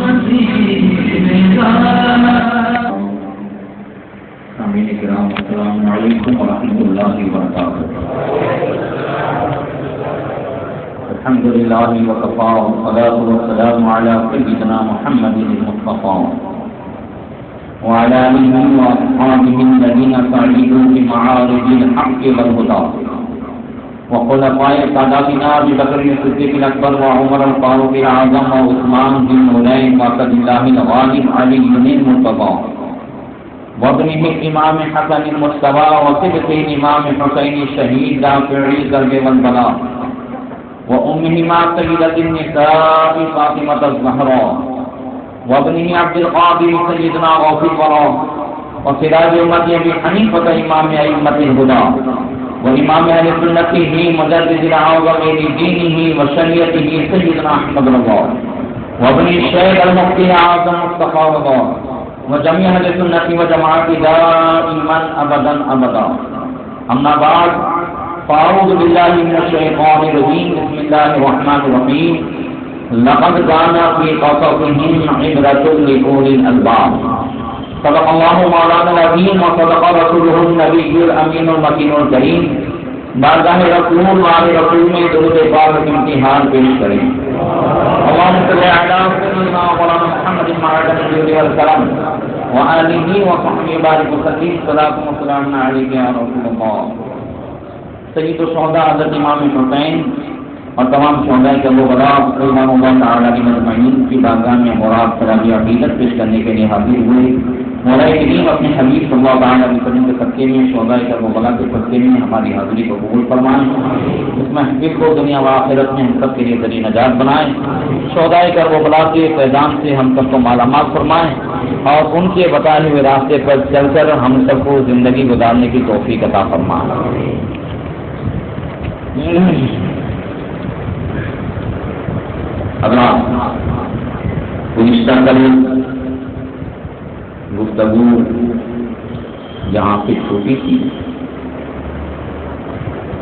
سامعین کرام السلام علیکم ورحمۃ اللہ وبرکاتہ. الحمد للہ وکفی والصلاۃ والسلام علی سیدنا محمد المصطفی وعلى آله وأصحابه الذين سعدوا بمعارج الحق والهدى وخلفاء ساداتنا أبي بكر الصديق الأكبر وعمر الفاروق الأعظم وعثمان ذي النورين وأسد الله الغالب علي المرتضى وابنه الإمام حسن المجتبى وصبته الإمام حسين الشهيد دافع الكرب والبلاء وأمهما سيدة النساء فاطمة الزهراء وابنه عبد القادر سيدنا غوث الورى وسراج أمة أبي حنيفة إمام أئمة الهدى وإمام أهل سنته مجدد الأعظم لدينه وشريعته سيدنا أحمد رضا وابن الشيخ المفتي الأعظم مصطفى رضا وجميع أهل السنة وجماعة دائما أبدا أبدا. أما بعد فأعوذ بالله من الشيطان الرجيم. بسم الله الرحمن الرحيم. لقد كان في قصصهم عبرة لأولي الألباب. صدق الله مولانا العظيم وصدق رسوله النبي الأمين المكين الكريم. بارگاہ رسول والے رسول میں درود پاک کی امتحان پیش کریں. اللهم صل على سيدنا مولانا محمد وعلى آله وسلم وآله وصحبه وبارك وسلم. صلاة وسلام عليك يا رسول الله. سید الشہداء حضرت امام حسین اور تمام شہداء کے وہ بڑا رضوان اللہ تعالیٰ کی مجمعین کی بارگاہ میں مراد سراجی عقیدت پیش کرنے کے لیے حاضر ہوئے. مولا کریم اپنے حبیب صلی اللہ علیہ وسلم کے صدقے میں شہداء کربلا کے صدقے میں ہماری حاضری کو قبول فرمائیں. اس محفل کو دنیا و آخرت میں ہم سب کے لیے ذریعہ نجات بنائیں. شہداء کربلا کے فیضان سے ہم سب کو مالا مال فرمائیں اور ان کے بتائے ہوئے راستے پر چل کر ہم سب کو زندگی گزارنے کی توفیق عطا فرمائیں. حضرات گزشتہ کل گفتگو جہاں سے چھوٹی تھی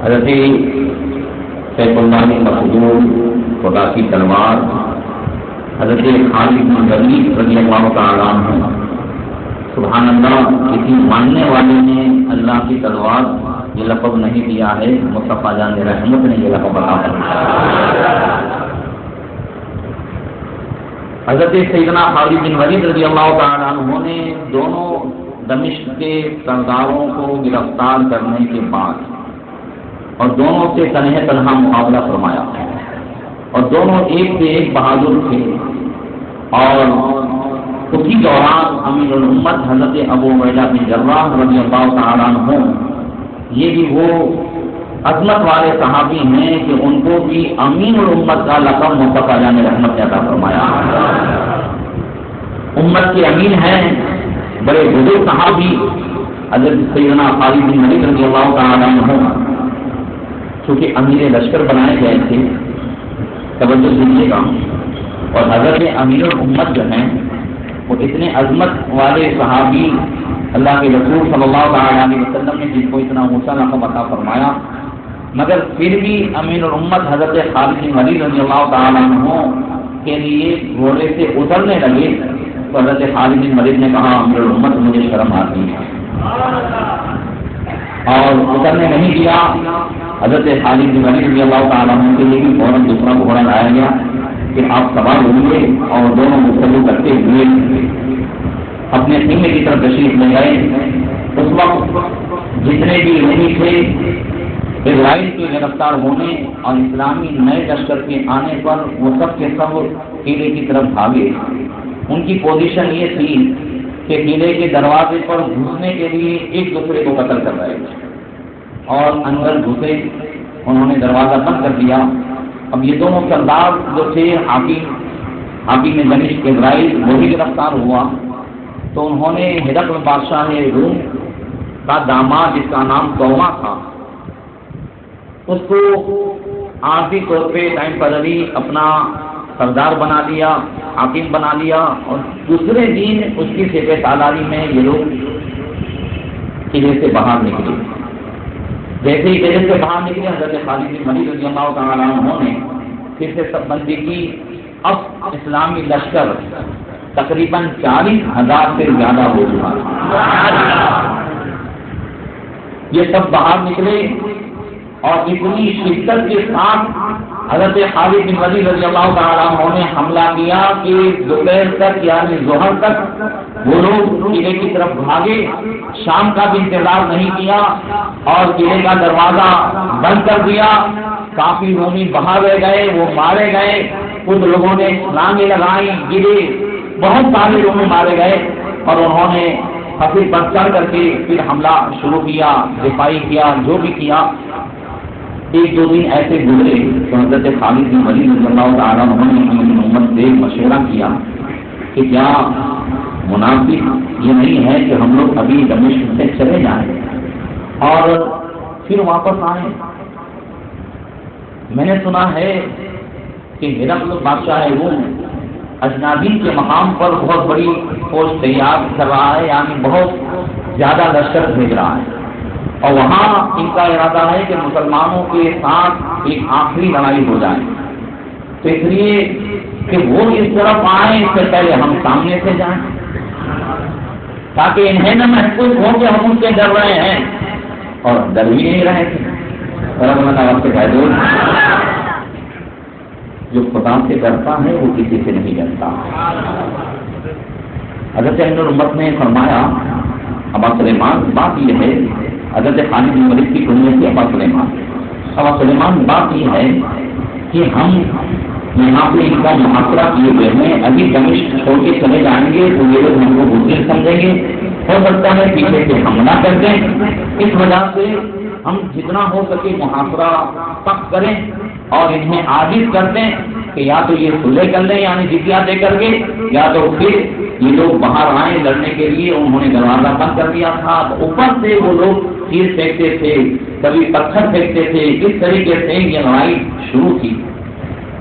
حضرت سیف اللہ مخدوم خدا کی تلوار حضرت خالد بن ولید رضی اللہ تعالیٰ عنہ سبحان اللہ کسی ماننے والے نے اللہ کی تلوار یہ لقب نہیں دیا ہے. مصطفیٰ جان رحمت نے یہ لقب عطا فرمایا. حضرت سیدنا خالد بن ولید رضی اللہ تعالیٰ عنہ نے دونوں دمشق کے سرداروں کو گرفتار کرنے کے بعد اور دونوں سے تنہا تنہا مقابلہ فرمایا اور دونوں ایک سے ایک بہادر تھے. اور اسی دوران امیر الامت حضرت ابو عبیدہ بن جراح رضی اللہ تعالیٰ عنہ یہ بھی وہ عظمت والے صحابی ہیں کہ ان کو بھی امین الامت کا لقب مصطفیٰ جان رحمت نے عطا فرمایا. امت کے امین ہیں بڑے بزرگ صحابی حضرت سیدنا خالد بن ولید رضی اللہ تعالیٰ عنہ چونکہ امیر لشکر بنائے گئے تھے. توجہ دیجیے گا. اور حضرت امیر الامت جو ہیں وہ اتنے عظمت والے صحابی اللہ کے رسول صلی اللہ علیہ وسلم نے جن کو اتنا اونچا لقب عطا فرمایا مگر پھر بھی امین الامت حضرت خالد بن ولید رضی اللہ تعالیٰ عنہ کے لیے گھوڑے سے اترنے لگے تو حضرت خالد بن ولید نے کہا امیر الامت مجھے شرم آتی ہے اور اترنے نہیں دیا. حضرت خالد بن ولید رضی اللہ تعالیٰ عنہ کے لیے بھی فوراً دوسرا گھوڑا لایا گیا کہ آپ سوار ہوئے اور دونوں گفتگو کرتے ہوئے اپنے سینے کی طرف تشریف لے گئے. اس وقت جتنے بھی رومی تھے اسرائیل کے گرفتار ہونے اور اسلامی نئے لشکر کے آنے پر وہ سب کے سب قلعے کی طرف بھاگے. ان کی پوزیشن یہ تھی کہ قلعے کے دروازے پر گھسنے کے لیے ایک دوسرے کو قتل کر رہے تھے اور اندر گھسے. انہوں نے دروازہ بند کر دیا. اب یہ دونوں سردار جو تھے حاکم دمشق اسرائیل وہی گرفتار ہوا تو انہوں نے ہرقل بادشاہ روم کا داماد جس کا نام توما تھا اس کو عارضی طور پہ ٹائمپرری اپنا سردار بنا لیا, حاکم بنا لیا اور دوسرے دن اس کی سپہ سالاری میں یہ لوگ قلعے سے باہر نکلے. جیسے ہی قلعے سے باہر نکلے حضرت خالد بن ولید رضی اللہ تعالیٰ عنہ نے پھر سے سب بندی کی. اب اسلامی لشکر تقریباً 40,000 سے زیادہ ہو چکا تھا۔ یہ سب باہر نکلے اور اتنی شدت کے ساتھ حضرت خالد بن ولید رضی اللہ تعالیٰ عنہ نے حملہ کیا کہ دوپہر تک یعنی ظہر تک وہ لوگ قلعے کی طرف بھاگے، شام کا بھی انتظار نہیں کیا اور قلعے کا دروازہ بند کر دیا۔ کافی رومی باہر رہ گئے، وہ مارے گئے، کچھ لوگوں نے چھلانگیں لگائی، گرے، بہت سارے رومی مارے گئے اور انہوں نے پھر پر چڑھ کر کے پھر حملہ شروع کیا، دفاعی کیا، جو بھی کیا۔ ایک دو دن ایسے گزرے تو حضرت خالد بن ولید رضی اللہ تعالیٰ عنہ نے اپنی امت سے مشورہ کیا کہ کیا مناسب یہ نہیں ہے کہ ہم لوگ ابھی دمشق سے چلے جائیں اور پھر واپس آئیں؟ میں نے سنا ہے کہ ہرقل بادشاہ روم اجنبی کے مقام پر بہت بڑی فوج تیار کر رہا ہے، یعنی بہت زیادہ لشکر بھیج رہا ہے اور وہاں ان کا ارادہ ہے کہ مسلمانوں کے ساتھ ایک آخری لڑائی ہو جائے۔ تو اس لیے کہ وہ اس طرف آئیں اس سے پہلے ہم سامنے سے جائیں تاکہ انہیں نہ محسوس ہو کہ ہم ان سے ڈر رہے ہیں، اور ڈر بھی نہیں رہے تھے۔ جو خدا سے ڈرتا ہے وہ کسی سے نہیں ڈرتا۔ حضرت امین الامت نے فرمایا ابا سلیمان، بات یہ ہے، حضرت خالد بن ولید کی کنیت تھی ابا سلیمان، بات یہ ہے کہ ہم یہاں پہ ان کا محاصرہ کیے ہوئے ہیں، ابھی دمشق چھوڑ کے چلے جائیں گے تو یہ لوگ ہم کو بزدل سمجھیں گے، ہو سکتا ہے پیچھے سے حملہ کر دیں۔ اس وجہ سے ہم جتنا ہو سکے محاصرہ سخت کریں اور انہیں عاجز کر دیں کہ یا تو یہ صلح کر لیں یعنی جزیہ دے کر کے، یا تو پھر یہ لوگ باہر آئیں لڑنے کے لیے۔ انہوں نے دروازہ بند کر دیا تھا، اوپر سے وہ لوگ تیر پھینکتے تھے، کبھی پتھر پھینکتے تھے، اس طریقے سے یہ لڑائی شروع کی۔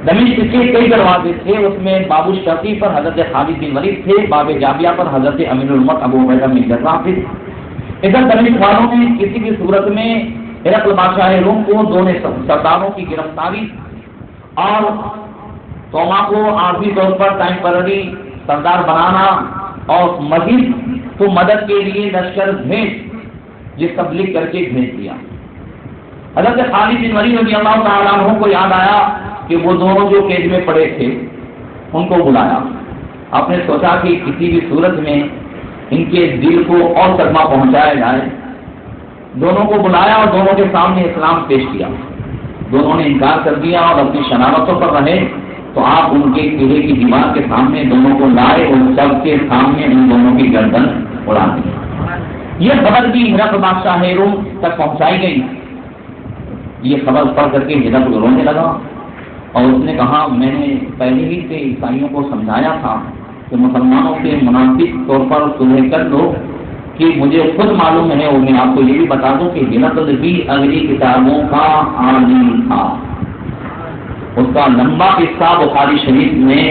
دمشق کے کئی دروازے تھے، اس میں باب الشرقی پر حضرت خالد بن ولید تھے، باب جابیہ پر حضرت امین الامت ابو عبیدہ بن جراح تھے۔ ادھر دمشق والوں نے کسی بھی صورت میں ہرقل بادشاہ روم کو دونوں سرداروں کی گرفتاری اور توما کو عارضی طور پر ٹیمپرری سردار بنانا اور مزید کو مدد کے لیے لشکر بھیج، یہ سب لکھ کر کے بھیج دیا۔ حضرت خالد بن ولید رضی اللہ تعالیٰ عنہ کو یاد آیا کہ وہ دونوں جو قید میں پڑے تھے ان کو بلایا۔ آپ نے سوچا کہ کسی بھی صورت میں ان کے دل کو اور صدمہ پہنچایا جائے، دونوں کو بلایا اور دونوں کے سامنے اسلام پیش کیا۔ دونوں نے انکار کر دیا اور اپنی شناختوں پر رہے، تو آپ ان کے قلعے کی دیوار کے سامنے دونوں کو لائے اور سب کے سامنے ان دونوں کی گردن اڑا دی۔ یہ خبر بھی ہرقل بادشاہ روم تک پہنچائی گئی۔ یہ خبر پڑھ کر کے ہرقل رونے لگا اور اس نے کہا میں نے پہلے ہی سے عیسائیوں کو سمجھایا تھا کہ مسلمانوں سے مناسب طور پر صلح کر لو، کہ مجھے خود معلوم ہے، اور میں آپ کو یہ بھی بتا دوں کہ ہرقل بھی اگلی کتابوں کا عالم تھا۔ اس کا لمبا قصہ بخاری شریف میں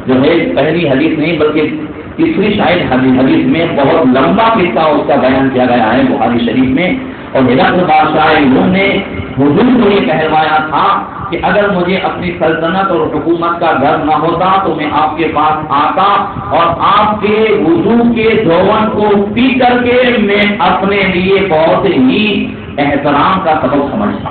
جو ہے پہلی حدیث نہیں بلکہ تیسری شاید حدیث میں بہت لمبا قصہ اس کا بیان کیا گیا ہے بخاری شریف میں۔ اور ہرقل بادشاہ روم نے حضور کو یہ کہلوایا تھا کہ اگر مجھے اپنی سلطنت اور حکومت کا ڈر نہ ہوتا تو میں آپ کے پاس آتا اور آپ کے وضو کے دھون کو پی کر کے میں اپنے لیے بہت ہی احترام کا سبب سمجھتا۔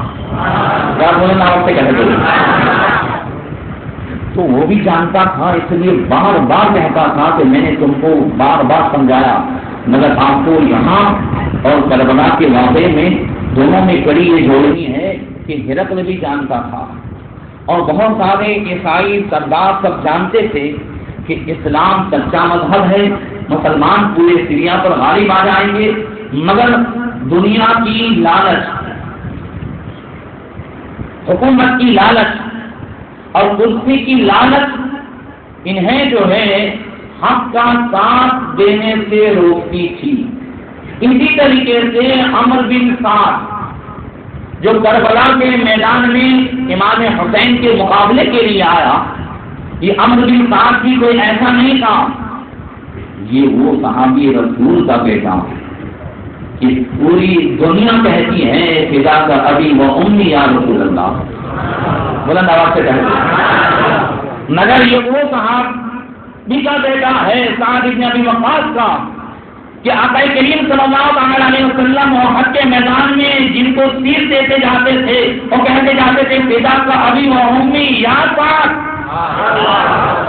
تو وہ بھی جانتا تھا، اس لیے بار بار کہتا تھا کہ میں نے تم کو بار بار سمجھایا، مگر آپ کو یہاں اور کربلا کے واقعے میں دونوں میں کڑی یہ جوڑنی ہے کہ ہرقل بھی جانتا تھا اور بہت سارے عیسائی سردار سب جانتے تھے کہ اسلام سچا مذہب ہے، مسلمان پورے سیریا پر غالب آ جائیں گے، مگر دنیا کی لالچ، حکومت کی لالچ اور کرسی کی لالچ انہیں جو ہے حق کا ساتھ دینے سے روکتی تھی۔ اسی طریقے سے عمر بن سعد جو کربلا کے میدان میں امام حسین کے مقابلے کے لیے آیا، یہ عمر بن سعد بھی کوئی ایسا نہیں تھا، یہ وہ صحابی رسول کا بیٹا کہ پوری دنیا کہتی ہے فدا کا ابی و امی یا رسول اللہ، بلند آواز سے کہتے ہیں، مگر یہ وہ صاحب بھی کا بیٹا ہے سعد بن ابی وقاص کا کہ آقا کریم صلی اللہ علیہ وسلم حج کے میدان میں جن کو تیر دیتے جاتے تھے اور کہتے جاتے تھے پیدا کا ابھی و امی یا سعد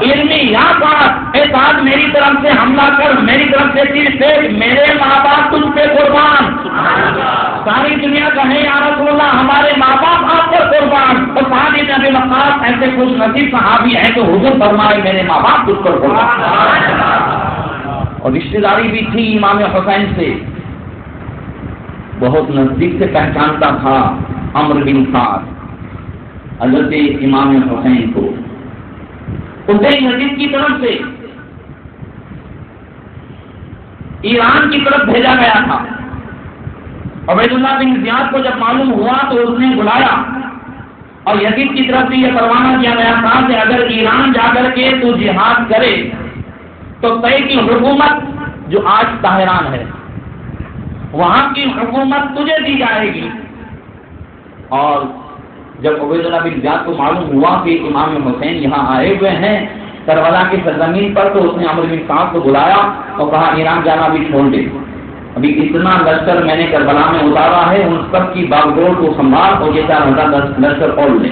علمی یا سعد، اے سعد میری طرف سے حملہ کر، میری طرف سے تیر پھینک، میرے ماں باپ تجھ پہ قربان، ساری دنیا کہے یا رسول اللہ ہمارے ماں باپ آپ پر قربان، اور سعد بن ابی وقاص ایسے خوش نصیب صحابی ہیں کہ حضور فرمائے میرے ماں باپ تجھ پر قربان۔ اور رشتہ داری بھی تھی امام حسین سے، بہت نزدیک سے پہچانتا تھا عمرو بن سعد حضرت امام حسین کو، حسین یزید کی طرف سے ایران کی طرف بھیجا گیا تھا۔ عبید اللہ بن زیاد کو جب معلوم ہوا تو اس نے بلایا اور یزید کی طرف سے یہ پروانہ کیا گیا تھا کہ اگر ایران جا کر کے تو جہاد کرے تو طے کی حکومت جو آج طاہران ہے وہاں کی حکومت تجھے دی جائے گی۔ اور جب عبید اللہ بن زیاد کو معلوم ہوا کہ امام حسین یہاں آئے ہوئے ہیں کربلا کی سرزمین پر، تو اس نے عمرو بن سعد کو بلایا اور کہا ایران جانا بھی چھوڑ دے، ابھی اتنا لشکر میں نے کربلا میں اتارا ہے، ان سب کی باغ ڈور کو سنبھال اور یہ 4000 لشکر اور لے۔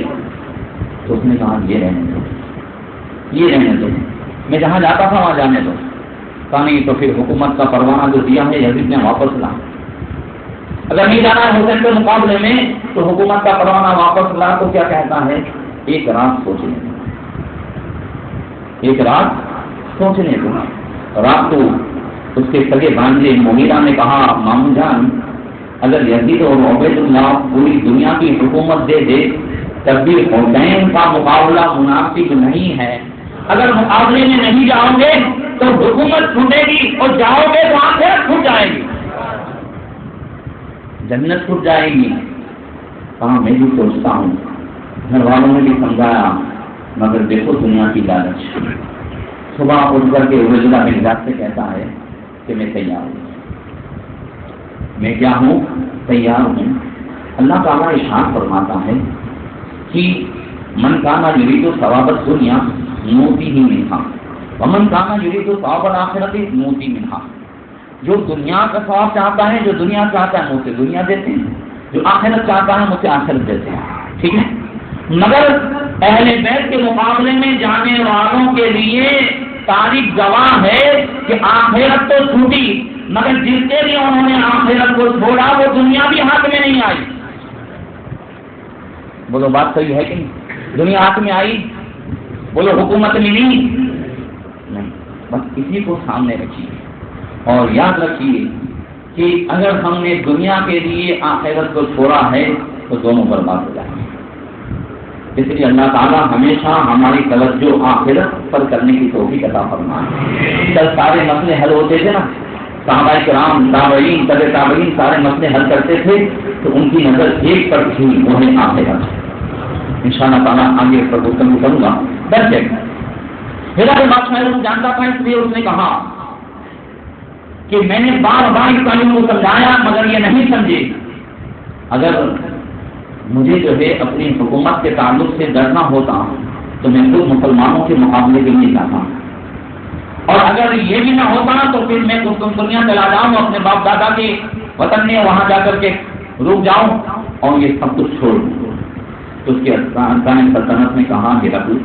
تو اس نے کہا یہ رہنے دو، میں جہاں جاتا تھا وہاں جانے دو۔ کہا نہیں تو پھر حکومت کا پروانہ جو دیا ہے یزید نے واپس لا، اگر نہیں جانا ہے حسین کے مقابلے میں تو حکومت کا پروانہ واپس لا۔ تو کیا کہتا ہے ایک رات سوچنے کو۔ رات کو اس کے سگے بھانجے مغیرہ نے کہا ماموں جان اگر یزید اور عبید اللہ پوری دنیا کی حکومت دے دے تب بھی حسین کا مقابلہ مناسب نہیں ہے، اگر مقابلے میں نہیں جاؤ گے تو حکومت ٹوٹے گی اور جاؤ گے تو آخرت ٹوٹ جائے گی، جنت ٹوٹ جائے گی۔ کہاں میں بھی سوچتا ہوں، گھر والوں نے بھی سمجھایا مگر دیکھو دنیا کی لالچ۔ صبح اٹھ کر کے عبید اللہ بن زیاد سے کہتا ہے کہ میں تیار ہوں، میں کیا ہوں تیار ہوں۔ اللہ تعالیٰ ارشاد فرماتا ہے کہ من کانا یرید ثواب الدنیا نؤتیہ منہا ومن کانا یرید ثواب الآخرۃ نؤتیہ منہا۔ جو دنیا کا ثواب چاہتا ہے، جو دنیا چاہتا ہے ہم اسے دنیا دیتے ہیں، جو آخرت چاہتا ہے ہم اسے آخرت دیتے ہیں، ٹھیک ہے۔ مگر اہل بیت کے مقابلے میں جانے والوں کے لیے تاریخ گواہ ہے کہ آخرت تو چھوٹی، مگر جس کے لیے انہوں نے آخرت کو چھوڑا وہ دنیا بھی ہاتھ میں نہیں آئی۔ بولو بات صحیح ہے کہ نہیں؟ دنیا ہاتھ میں آئی، بولو حکومت ملی نہیں، بس اسی کو سامنے رکھیے اور یاد رکھیے کہ اگر ہم نے دنیا کے لیے آخرت کو چھوڑا ہے تو دونوں برباد ہو جائیں گے۔ اس لیے اللہ تعالیٰ ہمیشہ ہماری توجہ آخرت پر کرنے کی توفیق عطا فرمائے۔ جب سارے مسئلے حل ہوتے تھے نا، صحابہ کرام تابعین تبع تابعین سارے مسئلے حل کرتے تھے تو ان کی نظر ایک پر تھی، وہ ہے آخرت۔ انشاءاللہ تعالیٰ آگے اس پر گفتگو کروں گا۔ ہرقل بادشاہ جانتا تھا، اس لیے اس نے کہا کہ میں نے بار بار اسرائیلیوں کو سمجھایا مگر یہ نہیں سمجھے، اگر مجھے جو ہے اپنی حکومت کے تعلق سے ڈرنا ہوتا تو میں خود مسلمانوں کے مقابلے کے لیے جاتا، اور اگر یہ بھی نہ ہوتا تو پھر میں دنیا چلا جاؤں اپنے باپ دادا کے وطن میں، وہاں جا کر کے رک جاؤں اور یہ سب کچھ چھوڑ دوں۔ تو اس کے ارکان سلطنت نے کہا کہ ہرقل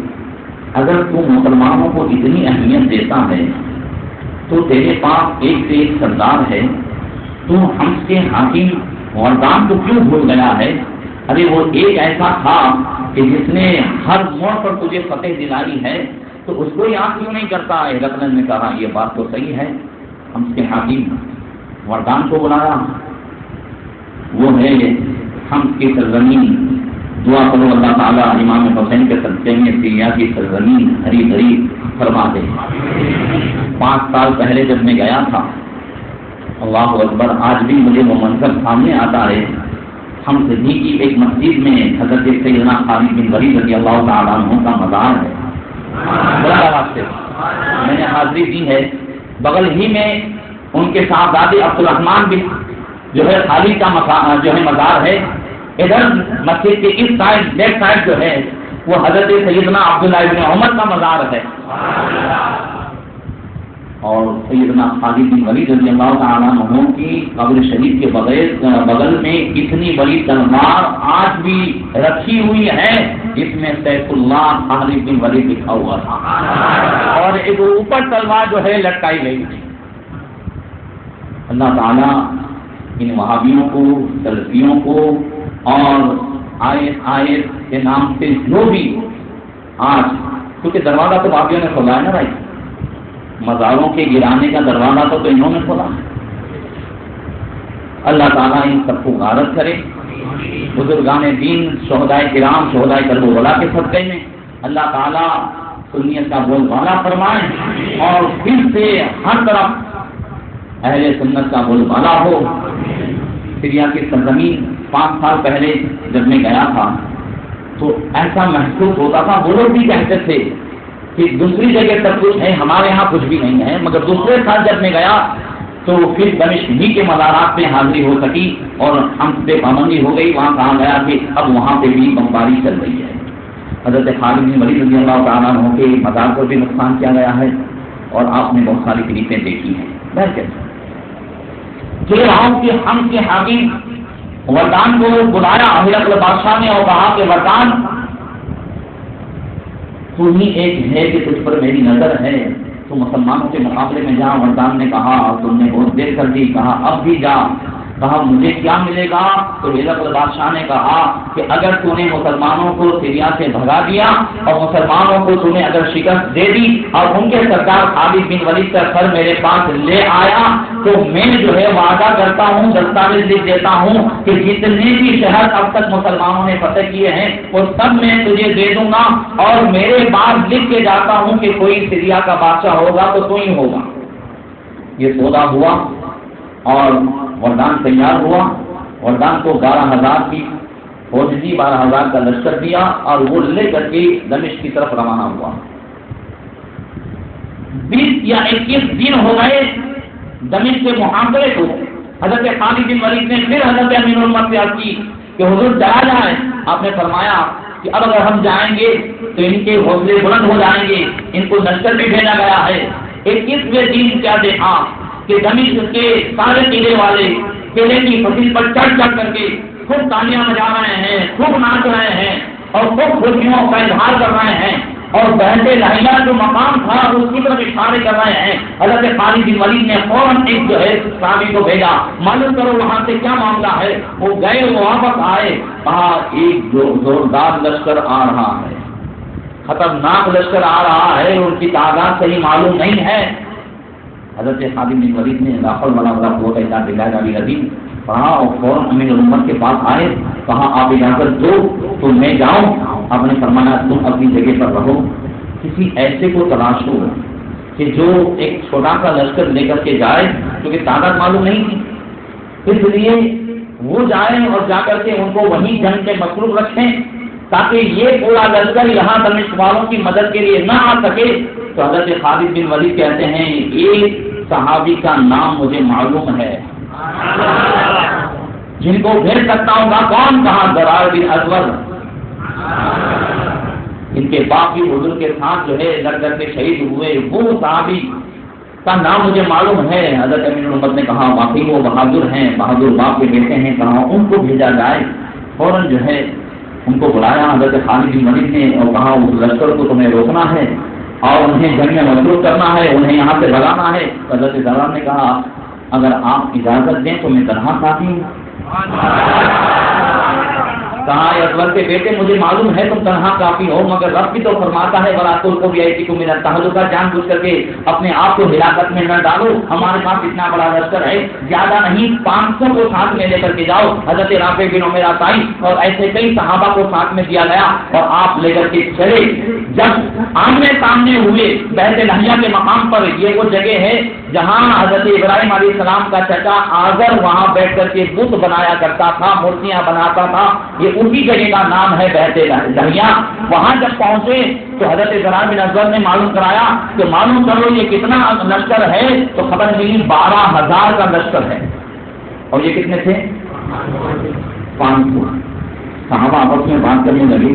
اگر تو مسلمانوں کو اتنی اہمیت دیتا ہے تو تیرے پاس ایک سے ایک سردار ہے، تو ہم کے حاکم وردان کو کیوں بھول گیا ہے؟ ارے وہ ایک ایسا تھا کہ جس نے ہر موڑ پر تجھے فتح دلائی ہے، تو اس کو یاد کیوں نہیں کرتا؟ ہرقل نے کہا یہ بات تو صحیح ہے، ہم کے حاکم وردان کو بلایا، وہ ہے ہم کی سرزمین، دعا کرو اللہ تعالیٰ امام حسین کے صدقے میں سیریا کی سرزمین ہری بھری فرما دے۔ 5 سال پہلے جب میں گیا تھا، اللہ اکبر، آج بھی مجھے وہ منظر سامنے آتا ہے۔ ہم صدیقی کی ایک مسجد میں حضرت سیدنا خالد بن ولید رضی اللہ تعالیٰ عنہ کا مزار ہے، بڑا سے میں نے حاضری دی ہے۔ بغل ہی میں ان کے صاحبزادے عبدالرحمان بن جو ہے خالد کا جو ہے مزار ہے۔ ادھر مسجد کے اس سائڈ لیفٹ سائڈ جو ہے وہ حضرت سیدنا عبداللہ ابن عمر کا مزار ہے۔ اور سیدنا خالد بن ولید رضی اللہ تعالیٰ عنہ کی قبر شریف کے بغل میں اتنی بڑی تلوار آج بھی رکھی ہوئی ہے جس میں سیف اللہ خالد بن ولید لکھا ہوا تھا، اور ایک اوپر تلوار جو ہے لٹکائی گئی تھی۔ اللہ تعالیٰ ان وہابیوں کو، سلفیوں کو اور آیت کے نام سے جو بھی آج، کیونکہ دروازہ تو وہابیوں نے کھولا ہے نا بھائی، مزاروں کے گرانے کا دروازہ تو انہوں نے کھولا۔ اللہ تعالیٰ ان سب کو غارت کرے، بزرگان دین، شہدائے کرام، شہدائے کربلا کے صدقے میں اللہ تعالیٰ سنیت کا بول بالا فرمائے، اور پھر سے ہر طرف اہل سنت کا بول بالا ہو۔ سریا کی سرزمین 5 سال پہلے جب میں گیا تھا تو ایسا محسوس ہوتا تھا، وہ لوگ بھی کہتے تھے کہ دوسری جگہ سب کچھ ہے، ہمارے یہاں کچھ بھی نہیں ہے، مگر دوسرے سال جب میں گیا تو پھر دمشق ہی کے مزارات میں حاضری ہو سکی اور ہم پہ پابندی ہو گئی۔ وہاں کہا گیا کہ اب وہاں پہ بھی بمباری چل رہی ہے۔ حضرت خالد بن ولید رضی اللہ تعالیٰ عنہ کے مزار کو بھی نقصان کیا گیا ہے، اور آپ نے بہت ساری کلپیں دیکھی ہیں۔ ہم کے حاکم وردان کو بلایا ہرقل بادشاہ نے اور کہا کہ وردان، تو ہی ایک ہے کہ تجھ پر میری نظر ہے، تو مسلمانوں کے مقابلے میں جا۔ وردان نے کہا تم نے بہت دیر کر دی، کہا اب بھی جا۔ کہا مجھے کیا ملے گا؟ تو ہرقل بادشاہ نے کہا کہ اگر تو نے مسلمانوں کو سریا سے بھگا دیا اور مسلمانوں کو تو نے اگر شکست دے دی اور ان کے سردار خالد بن ولید کا سر میرے پاس لے آیا تو میں جو ہے وعدہ کرتا ہوں، دستاویز لکھ دیتا ہوں کہ جتنے بھی شہر اب تک مسلمانوں نے فتح کیے ہیں وہ سب میں تجھے دے دوں گا، اور میرے بعد لکھ کے جاتا ہوں کہ کوئی سریا کا بادشاہ ہوگا تو ہی ہوگا۔ یہ سودا ہوا اور وردان تیار ہوا۔ وردان کو 12,000 کی فوج دی، 12,000 کا لشکر دیا، اور وہ لے کر کے دمشق کی طرف روانہ ہوا۔ 20 یا 21 دن ہو گئے دمشق کے محاصرے کو۔ حضرت خالد بن ولید نے پھر حضرت امیر الامت سے عرض کی کہ حضور ڈرا جائے۔ آپ نے فرمایا کہ اب اگر ہم جائیں گے تو ان کے حوصلے بلند ہو جائیں گے، ان کو لشکر بھی بھیجا گیا ہے۔ 21ویں دن کیا دیکھا کہ دمشق کے سارے قلعے والے قلعے کی فصیل پر چڑھ کر کے خوب تالیاں بجا رہے ہیں، خوب ناچ رہے ہیں، اور خوب خوشیوں کا اظہار کر رہے ہیں، اور بہتے لہیلا جو مقام تھا اس کی طرف اشارے کر رہے ہیں۔ حضرت خالد بن ولید نے فوراً ایک جو ہے صحابی کو بھیجا، معلوم کرو وہاں سے کیا معاملہ ہے۔ وہ گئے، وہ واپس آئے، کہا ایک زوردار لشکر آ رہا ہے، خطرناک لشکر آ رہا ہے، ان کی تعداد صحیح معلوم نہیں ہے۔ حضرت خالد بن ولید نے لا حول ولا قوت الا باللہ العلی العظیم پڑھا اور فوراً امیر الامت کے پاس آئے، کہا آپ اجازت دو تو میں جاؤں۔ آپ نے فرمایا تم اپنی جگہ پر رہو، کسی ایسے کو تلاش ہو کہ جو ایک چھوٹا سا لشکر لے کر کے جائے، کیونکہ تعداد معلوم نہیں تھی، اس لیے وہ جائیں اور جا کر کے ان کو وہیں جنگ کے مصروف رکھیں تاکہ یہ پورا لشکر یہاں دمشق والوں کی مدد کے لیے نہ آ سکے۔ تو حضرت خالد بن ولید کہتے ہیں ایک صحابی کا نام مجھے معلوم ہے جن کو بھیج سکتا ہوں گا، کون؟ کہا ضرار بن اسود۔ ان کے باپ بھی حضور کے ساتھ جو ہے لڑ کر کے شہید ہوئے، وہ صحابی کا نام مجھے معلوم ہے۔ حضرت امیر الامت نے کہا واقعی وہ بہادر ہیں، بہادر باپ کے بیٹے ہیں، کہا ان کو بھیجا جائے۔ فوراً جو ہے ان کو بلایا حضرت خالد بن ولید نے اور کہا اس لشکر کو تمہیں روکنا ہے اور انہیں جنگ میں مصروف کرنا ہے، انہیں یہاں سے بھگانا ہے۔ حضرت ضرار نے کہا اگر آپ اجازت دیں تو میں تنہا کافی ہوں۔ کہا اکبر کے بیٹے مجھے معلوم ہے تم تنہا کافی ہو، مگر رب بھی تو فرماتا ہے ولا تلقوا بأيديكم إلى التهلكة، جان بوجھ کر کے اپنے آپ کو ہلاکت میں نہ ڈالو۔ ہمارے پاس اتنا بڑا لشکر ہے، زیادہ نہیں، 500 کو ساتھ میں لے کر کے جاؤ۔ حضرت رافع بن عمر عطائی اور ایسے کئی صحابہ کو ساتھ میں دیا گیا اور آپ لے کر کے چلے۔ جب آمنے سامنے ہوئے بہت لہیہ کے مقام پر، یہ وہ جگہ ہے جہاں حضرت ابراہیم علیہ السلام کا چچا آزر وہاں بیٹھ کر کے بت بنایا کرتا تھا، مورتیاں بناتا تھا، یہ اسی جگہ کا نام ہے بہت لہیہ۔ وہاں جب پہنچے تو حضرت ضرار بن اسود نے معلوم کرایا کہ معلوم کرو یہ کتنا لشکر ہے، تو خبر ملی 12,000 کا لشکر ہے، اور یہ کتنے تھے؟ 500۔ صحابہ آپس میں بات کرنے لگے،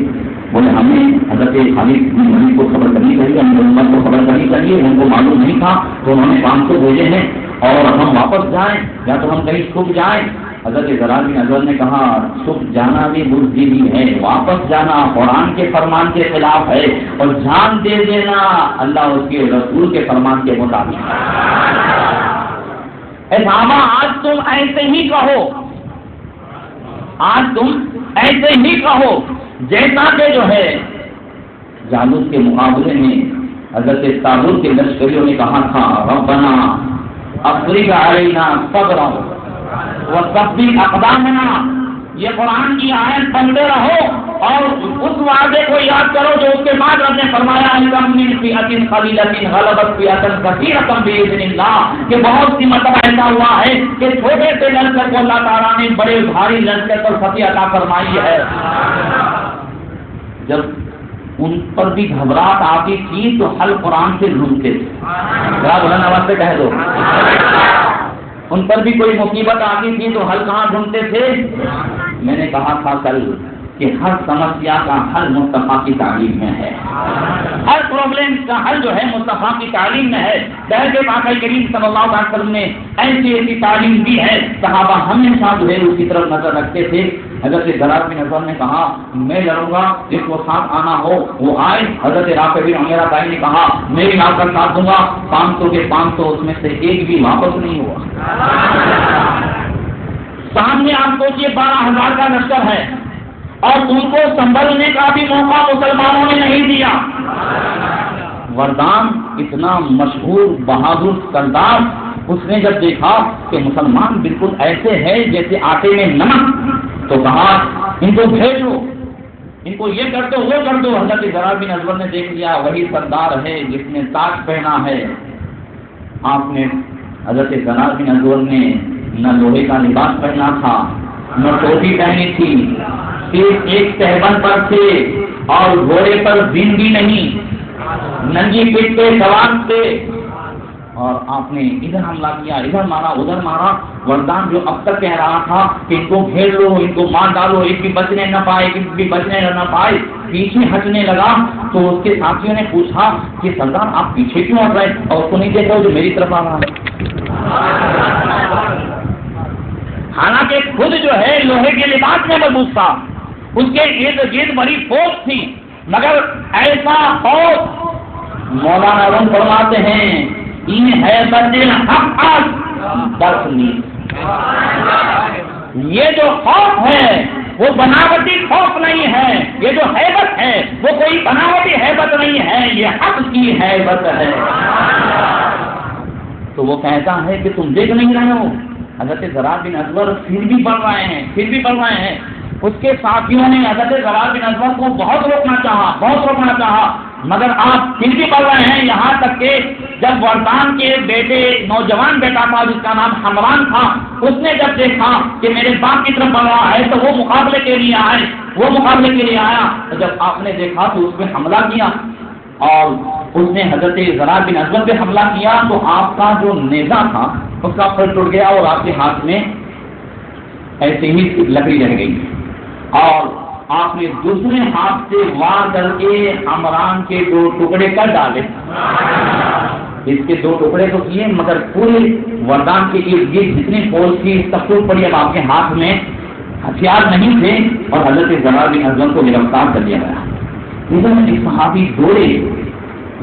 بولے ہمیں حضرت خالد بن ولید کو خبر کرنی چاہیے، ہمیں امت کو خبر کرنی چاہیے۔ چلیے ان کو معلوم نہیں تھا تو انہوں نے 500 بھیجے ہیں اور ہم واپس جائیں یا تو ہم کہیں چھپ جائیں. حضرت زرار بن ازور نے کہا چھپ جانا بھی بزدلی ہے, واپس جانا قرآن کے فرمان کے خلاف ہے, اور جان دے دینا اللہ اس کے رسول کے فرمان کے مطابق. اے صحابہ آج تم ایسے ہی کہو, آج تم ایسے ہی کہو جیسا کہ جو ہے جالوت کے مقابلے میں حضرت طالوت کے لشکریوں نے کہا تھا ربنا افرغ علینا صبرا وثبت اقدامنا. یہ قرآن کی آیت پڑھتے رہو اور اس وعدے کو یاد کرو جو اس کے بعد رب نے فرمایا کہ بہت سی مرتبہ ایسا ہوا ہے کہ چھوٹے سے لشکر کو اللہ تعالیٰ نے بڑے بھاری لشکر پر فتح عطا فرمائی ہے. جب ان پر بھی گھبراہٹ آتی تھی تو حل قرآن سے ڈھونڈتے تھے. ذرا بلند آواز سے کہہ دو, ان پر بھی کوئی مصیبت آتی تھی تو حل کہاں ڈھونڈتے تھے؟ میں نے کہا تھا کل کہ ہر سمسیا کا حل مصطفیٰ کی تعلیم میں ہے, ہر پرابلم کا حل جو ہے مصطفیٰ کی تعلیم میں ہے. بہرکہ پاک کریم صلی اللہ علیہ وسلم نے ایسی ایسی تعلیم دی ہے, صحابہ ہمیشہ جو ہے اس کی طرف نظر رکھتے تھے. حضرت زرار بن ازور نے کہا میں لڑوں گا, جس کو ساتھ آنا ہو وہ آئے. حضرت رافع بن عمیرہ بھائی نے کہا میں بھی آپ کا ساتھ دوں گا. 500 کے 500 اس میں سے ایک بھی واپس نہیں ہوا. سامنے آپ سوچیے 12,000 کا لشکر ہے اور ان کو سنبھلنے کا بھی موقع مسلمانوں نے نہیں دیا. وردان اتنا مشہور بہادر سردار, اس نے جب دیکھا کہ مسلمان بالکل ایسے ہے جیسے آٹے میں نمک, تو کہا ان کو بھیجو, ان کو یہ کر دو وہ کر دو. حضرت زرار بن ازور نے دیکھ لیا وہی سردار ہے جس نے تاج پہنا ہے. آپ نے حضرت زرار بن ازور نے نہ لوہے کا لباس پہنا تھا, نہ ٹوپی پہنی تھی, صرف ایک تہبند پر تھے اور گھوڑے پر دن بھی نہیں, ننگی پیٹ پہ سوار تھے. اور آپ نے ادھر حملہ کیا, ادھر مارا ادھر مارا. وردان جو اب تک کہہ رہا تھا کہ ان کو گھیر لو, ان کو مار ڈالو, ایک بھی بچنے نہ پائے, ایک بھی بچنے نہ پائے, پیچھے ہٹنے لگا. تو اس کے ساتھیوں نے پوچھا کہ سردار آپ پیچھے کیوں ہٹ رہے ہیں, اور اس کو نہیں دیکھ رہے جو میری طرف آ رہا ہے. حالانکہ خود جو ہے لوہے کے لباس میں مضبوط تھا, اس کے ارد گرد بڑی فوج تھی, مگر ایسا خوف مولانا روم فرماتے ہیں ان ہے بدل حق درس نہیں. یہ جو خوف ہے وہ بناوٹی خوف نہیں ہے, یہ جو ہیبت ہے وہ کوئی بناوٹی ہیبت نہیں ہے, یہ حق کی ہیبت ہے. تو وہ کہتا ہے کہ تم دیکھ نہیں رہے ہو. حضرت زرار بن ازور پھر بھی بڑھ رہے ہیں. اس کے ساتھیوں نے حضرت زرار بن ازور کو بہت روکنا چاہا, مگر آپ پھر بھی بڑھ رہے ہیں. یہاں تک کہ جب وردان کے بیٹے, نوجوان بیٹا تھا جس کا نام حمران تھا, اس نے جب دیکھا کہ میرے باپ کی طرف بڑھ رہا ہے تو وہ مقابلے کے لیے آیا. جب آپ نے دیکھا تو اس پہ حملہ کیا, اور اس نے حضرت زرار بن ازور پہ حملہ کیا تو آپ کا جو نیزہ تھا اس کا پھر ٹوٹ گیا اور آپ کے ہاتھ میں ایسے ہی لکڑی رہ گئی. اور آپ نے دوسرے ہاتھ سے وار کر کے عمران کے 2 ٹکڑے کر ڈالے. اس کے 2 ٹکڑے تو کیے, مگر پورے وردان کے ارد گرد جتنی فوج تھی سب ٹوٹ پڑی. اب آپ کے ہاتھ میں ہتھیار نہیں تھے اور حضرت زرار بن ازور کو گرفتار کر لیا گیا. ادھر صحابی دوڑے,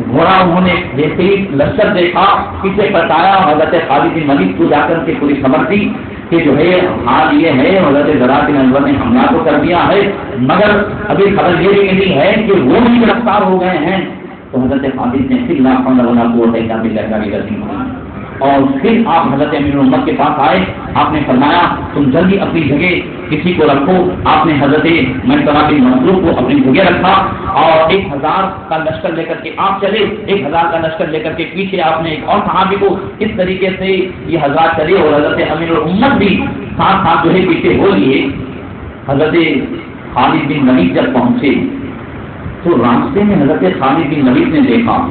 گھوڑا انہوں نے جیسے ہی لشکر دیکھا پیچھے پلٹایا. حضرت خالد بن ولید کو جا کر کے پوری خبر دی کہ جو ہے حال یہ ہے, حضرت زرار بن ازور نے حملہ تو کر دیا ہے, مگر ابھی خبر یہ بھی ملی ہے کہ وہ بھی گرفتار ہو گئے ہیں. تو حضرت خالد نے پھر اور پھر آپ حضرت امیر امت کے پاس آئے. آپ نے فرمایا تم جلدی اپنی جگہ کسی کو رکھو. آپ نے حضرت منصور بن مسروق کو اپنی جگہ رکھا اور 1000 کا لشکر لے کر کے آپ چلے. 1000 کا لشکر لے کر کے پیچھے آپ نے ایک اور صحابی کو اس طریقے سے یہ حضرات چلے اور حضرت امیر امت بھی ساتھ ساتھ جو ہے پیچھے ہو لیے. حضرت خالد بن ولید جب پہنچے تو راستے میں حضرت خالد بن ولید نے دیکھا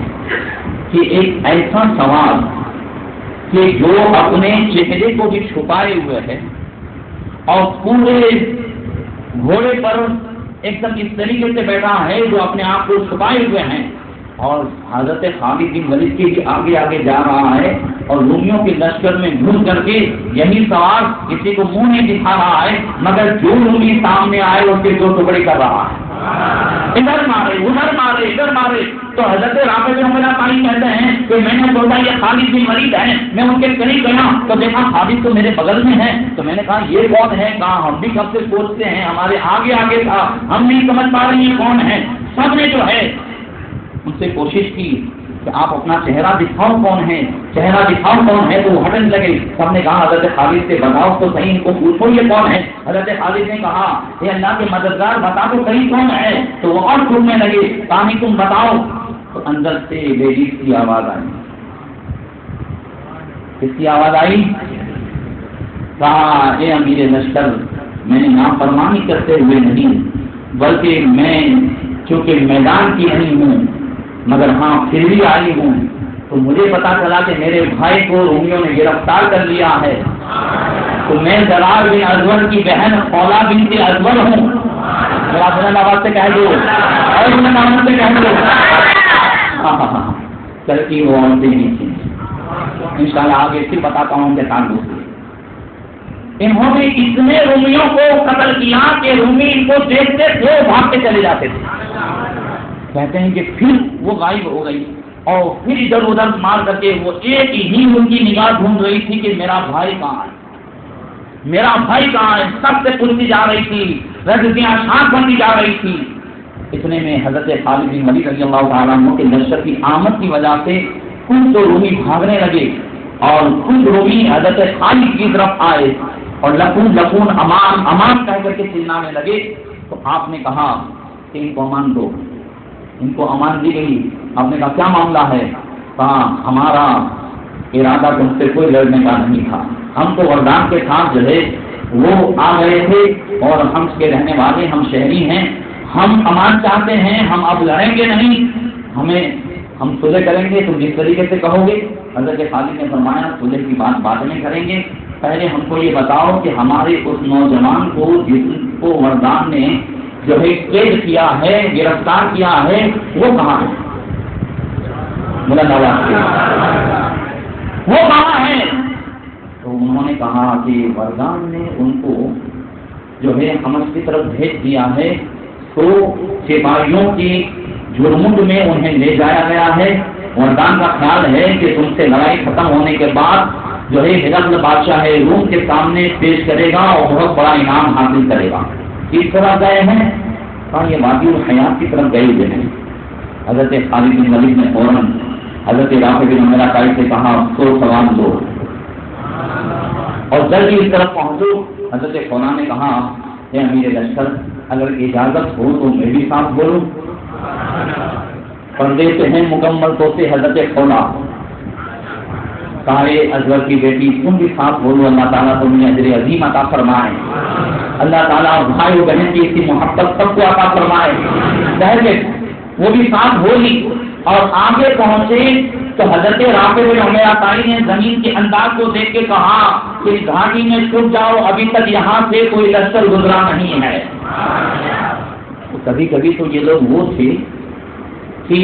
کہ ایک ایسا سوار کہ جو اپنے چہرے کو بھی چھپائے ہوئے ہے اور پورے گھوڑے پر ایک دم اس طریقے سے بیٹھا ہے جو اپنے آپ کو چھپائے ہوئے ہیں, اور حضرت خالد بن ولید کے بھی آگے آگے جا رہا ہے اور رومیوں کے لشکر میں گھس کر کے یہی سوار کسی کو منہ نہیں دکھا رہا ہے، مگر جو رومی سامنے آئے اس کے 2 ٹکڑے کر رہا ہے، ادھر مارے ادھر مارے ادھر مارے۔ تو حضرت رافع بن عمر طائی کہتے ہیں کہ میں نے سوچا یہ خالد بن ولید ہے، میں ان کے قریب گیا تو دیکھا خالد تو میرے بغل میں ہے، تو میں نے کہا یہ کون ہے؟ کہا ہم بھی کب سے سوچتے ہیں، ہمارے آگے آگے تھا، ہم نہیں سمجھ پا رہے ہیں کون ہے۔ سب نے جو ہے ان سے کوشش کی کہ آپ اپنا چہرہ دکھاؤ کون ہے، چہرہ دکھاؤ کون ہے، تو وہ ہٹنے لگے۔ سب نے کہا حضرت خالد سے بتاؤ تو صحیح، ان کو پوچھو یہ کون ہے۔ حضرت خالد نے کہا اے اللہ کے مددگار بتا تو صحیح کون ہے، تو وہ اور چھوٹنے لگے، کہا نہیں تم بتاؤ۔ تو اندر سے لیڈیز کی آواز آئی۔ کس کی آواز آئی؟ کہا اے امیر لشکر، میں نے نافرمانی کرتے ہوئے نہیں، بلکہ میں چونکہ میدان کی نہیں ہوں مگر ہاں پھر بھی آئی ہوں، تو مجھے پتا چلا کہ میرے بھائی کو رومیوں نے گرفتار کر لیا ہے، تو میں زرار بن ازور کی بہن خولا بنت ازور ہوں۔ ذرا بلند آواز سے کہہ دو اور بلند آواز سے کہہ دو۔ چلتی وہ عورتیں نہیں تھیں، انشاءاللہ آگے پھر بتاتا ہوں کہ تعلق سے۔ انہوں نے اتنے رومیوں کو قتل کیا کہ رومی ان کو دیکھتے تھے بھاگتے چلے جاتے تھے۔ کہتے ہیں کہ پھر وہ غائب ہو گئی اور پھر ادھر ادھر مار کر کے وہ ایک ہی ان کی نگاہ ڈھونڈ رہی تھی کہ میرا بھائی کہاں ہے، میرا بھائی کہاں ہے، سب سے پوچھتی جا رہی تھی، رجزیاں شاخ بنتی جا رہی تھی۔ اتنے میں حضرت خالد بن ولید رضی اللہ تعالیٰ عنہ کے لشکر کی آمد کی وجہ سے کچھ تو رومی بھاگنے لگے اور کچھ رومی حضرت خالد کی طرف آئے اور لکون لکون امان امان کہہ کر کے چلانے لگے۔ تو آپ نے کہا کہ ان کو امان دو، ان کو امان دی گئی۔ آپ نے کہا کیا معاملہ ہے؟ کہا ہمارا ارادہ تم سے کوئی لڑنے کا نہیں تھا، ہم تو وردان کے ساتھ جو ہے وہ آ گئے تھے اور ہم اس کے رہنے والے، ہم شہری ہیں، ہم امان چاہتے ہیں، ہم اب لڑیں گے نہیں، ہم صلح کریں گے تم جس طریقے سے کہو گے۔ حضرت خالد نے فرمایا صلح کی بات بعد میں کریں گے، پہلے ہم کو یہ بتاؤ کہ ہمارے اس نوجوان کو جس کو وردان نے جو ہے قید کیا ہے، گرفتار کیا ہے، وہ کہاں ہے؟ بلند آواز سے وہ کہاں ہے؟ تو انہوں نے کہا کہ وردان نے ان کو جو ہے حمص کی طرف بھیج دیا ہے، تو سپاہیوں کی جرمٹ میں انہیں لے جایا گیا ہے۔ وردان کا خیال ہے کہ تم سے لڑائی ختم ہونے کے بعد جو ہے ہرقل بادشاہ روم کے سامنے پیش کرے گا اور بہت بڑا انعام حاصل کرے گا۔ کس طرح گئے ہیں؟ کہا یہ وادی الحیات کی طرف گئے ہوئے ہیں۔ حضرت خالد بن ولید نے فوراً حضرت رافع بن عمر طائی سے کہا سو سوال دو اور جلدی اس طرف پہنچو۔ حضرت خولا نے کہا اے امیر لشکر، اگر اجازت ہو تو میں بھی ساتھ بولوں؟ پردے سے ہیں مکمل تو سے حضرت خولا، کہا ازور کی بیٹی تم بھی ساتھ بولو، اللہ تعالیٰ تمہیں اجر عظیم عطا فرمائے، اللہ تعالیٰ بھائی و بہن کی اسی محبت سب کو عطا فرمائے۔ پہلے وہ بھی ساتھ بولی اور آگے پہنچے تو حضرت رافع بن عمر طائی نے زمین کے انداز کو دیکھ کے کہا کہ گھاٹی میں چھپ جاؤ، ابھی تک یہاں سے کوئی لشکر گزرا نہیں ہے۔ کبھی کبھی تو یہ لوگ وہ تھے کہ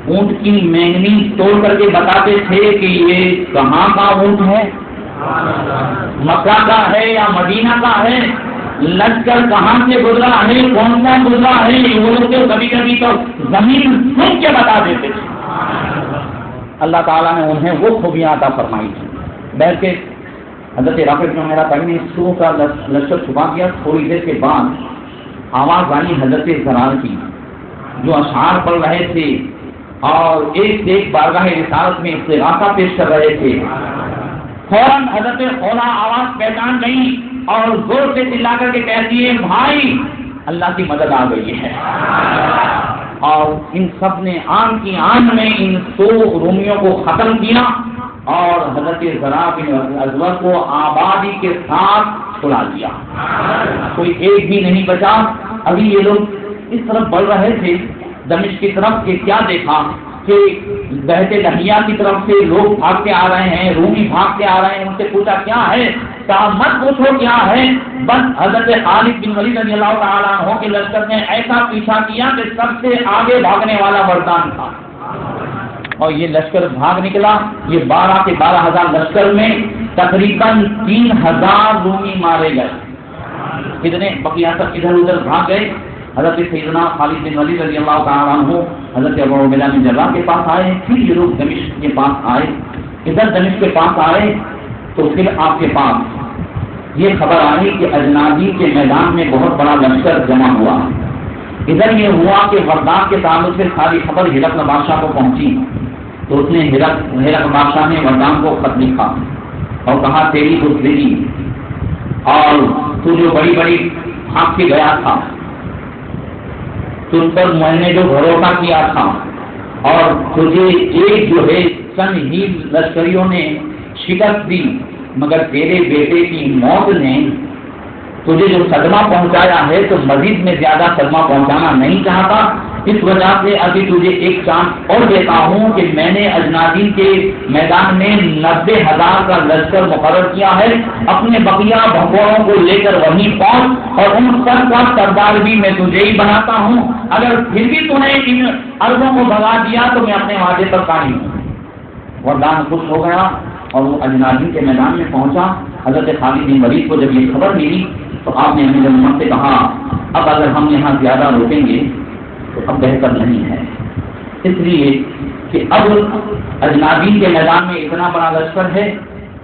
اونٹ کی مینگنی توڑ کر کے بتاتے تھے کہ یہ کہاں کا اونٹ ہے، مکہ کا ہے یا مدینہ کا ہے، لشکر کہاں سے گزرا ہے، کون سا گزرا ہے، وہ لوگ تو کبھی کبھی تو زمین سن کے بتا دیتے تھے۔ اللہ تعالیٰ نے انہیں وہ خوبیاں عطا فرمائی تھی۔ بلکہ حضرت رافع بن عمر طائی نے سو کا لشکر چھپا دیا۔ تھوڑی دیر کے بعد آواز آئی حضرت زرار کی جو اشعار پڑھ رہے تھے اور ایک سے ایک بارگاہ رسالت میں استغاثہ پیش کر رہے تھے۔ فوراً حضرت خولا آواز پہچان گئی اور زور سے چلا کر کے کہتی ہے بھائی اللہ کی مدد آ گئی ہے۔ اور ان سب نے آن کی آن میں ان 100 رومیوں کو ختم کیا اور حضرت زرار بن ازور کو آبادی کے ساتھ چھڑا دیا، کوئی ایک بھی نہیں بچا۔ ابھی یہ لوگ اس طرف بڑھ رہے تھے دمشق کی طرف کہ کیا دیکھا کہ بہتے دہیا کی طرف سے لوگ بھاگ کے آ رہے ہیں، رومی بھاگ کے آ رہے ہیں۔ ان سے پوچھا کیا ہے؟ کہا مت پوچھو کیا ہے، بس حضرت خالد بن ولید رضی اللہ تعالیٰ عنہ کے لشکر نے ایسا پیچھا کیا کہ سب سے آگے بھاگنے والا وردان تھا۔ اور یہ لشکر بھاگ نکلا. یہ 12 کے 12,000 لشکر میں تقریباً 3,000 رومی مارے گئے. کتنے بقیہ سب ادھر ادھر بھاگ گئے. حضرت سیدنا خالد بن ولید رضی اللہ تعالیٰ عنہ حضرت ابو عبیدہ بن جراح کے پاس آئے. پھر یہ لوگ دمشق کے پاس آئے. ادھر دمشق کے پاس آئے تو پھر آپ کے پاس یہ خبر آئی کہ اجنادی کے میدان میں بہت بڑا لشکر جمع ہوا. ادھر یہ ہوا کہ وردان کے تعلق سے ساری خبر ہرقل بادشاہ کو پہنچی. تو اس نے ہرقل بادشاہ نے وردان کو خط لکھا اور کہا تیری بزدلی اور تو جو بڑی بڑی ہانپ کے گیا تھا, تم پر میں نے جو بھروسہ کیا تھا, اور تجھے ایک جو ہے چند ہی لشکریوں نے شکست دی, مگر تیرے بیٹے کی موت نے تجھے جو صدمہ پہنچایا ہے تو مزید میں زیادہ صدمہ پہنچانا نہیں چاہتا. اس وجہ سے ابھی تجھے ایک چانس اور دیتا ہوں کہ میں نے اجنادین کے میدان میں 90,000 کا لشکر مقرر کیا ہے. اپنے بقیہ بھگوڑوں کو لے کر وہیں پہنچ اور ان سب کا سردار بھی میں تجھے ہی بناتا ہوں. اگر پھر بھی تو نے ان عربوں کو بھگا دیا تو میں اپنے وعدے پر قائم ہوں. وردان خوش ہو گیا اور وہ اجنادین کے میدان میں پہنچا. حضرت خالد بن ولید کو جب یہ خبر ملی تو آپ نے امیر المومنین سے کہا اب اگر ہم یہاں زیادہ روکیں گے تو اب بہتر نہیں ہے, اس لیے کہ اب اجنادین کے میدان میں اتنا بڑا لشکر ہے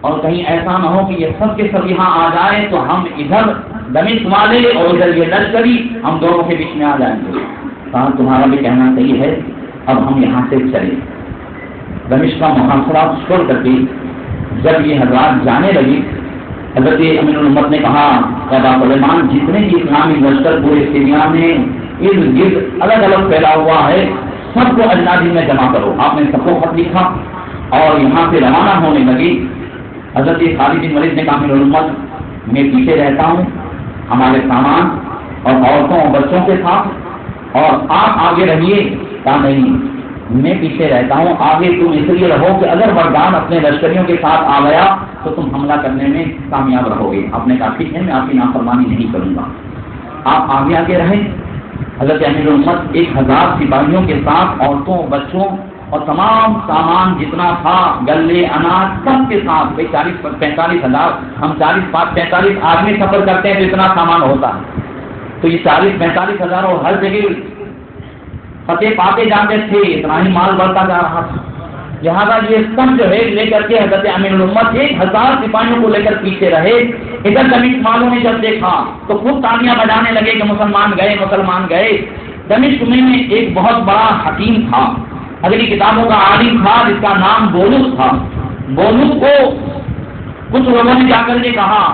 اور کہیں ایسا نہ ہو کہ یہ سب کے سب یہاں آ جائے تو ہم ادھر دمشق والے اور ادھر یہ لشکری ہم دونوں کے بیچ میں آ جائیں گے. کہا تمہارا بھی کہنا صحیح ہے, اب ہم یہاں سے چلیں. دمشق کا محاصرہ چھوڑ کر کے جب یہ حضرات جانے لگی, حضرت امیر المومنین نے کہا ابا سلیمان جتنے بھی اسلامی لشکر پورے سیریا میں ارد گرد الگ الگ پھیلا ہوا ہے سب کو اجنادین میں جمع کرو. آپ نے سب کو خط لکھا اور یہاں سے روانہ ہونے لگی. حضرت خالد بن ولید نے کہا امیر المومنین میں پیچھے رہتا ہوں ہمارے سامان اور عورتوں اور بچوں کے ساتھ اور آپ آگے رہیے. کہا نہیں میں پیچھے رہتا ہوں, آگے تم اس لیے رہو کہ اگر وردان اپنے لشکریوں کے ساتھ آ گیا تو تم حملہ کرنے میں کامیاب رہو گے. آپ نے کہا ٹھیک ہے میں آپ کی نافرمانی نہیں کروں گا, آپ آگے آگے رہیں. حضرت امیر المومنین 1,000 سپاہیوں کے ساتھ عورتوں بچوں اور تمام سامان جتنا تھا گلے اناج سب کے ساتھ 40-45,000 ہم 40-45 آدمی سفر کرتے ہیں تو اتنا سامان ہوتا ہے. تو یہ 40-45,000 اور ہر جگہ فتح پاتے جاتے تھے, اتنا ہی مال بڑھتا جا رہا تھا. لہٰذا یہ سب جو ہے لے کر کے حضرت امیر المومنین 1,000 سپاہیوں کو لے کر پیچھے رہے. ادھر دمشق والوں نے جب دیکھا تو خود تالیاں بجانے لگے کہ مسلمان گئے. دمشق میں ایک بہت بڑا حکیم تھا, اگلی کتابوں کا عالم تھا جس کا نام بولس تھا. بولس کو کچھ لوگوں نے جا کر کے کہا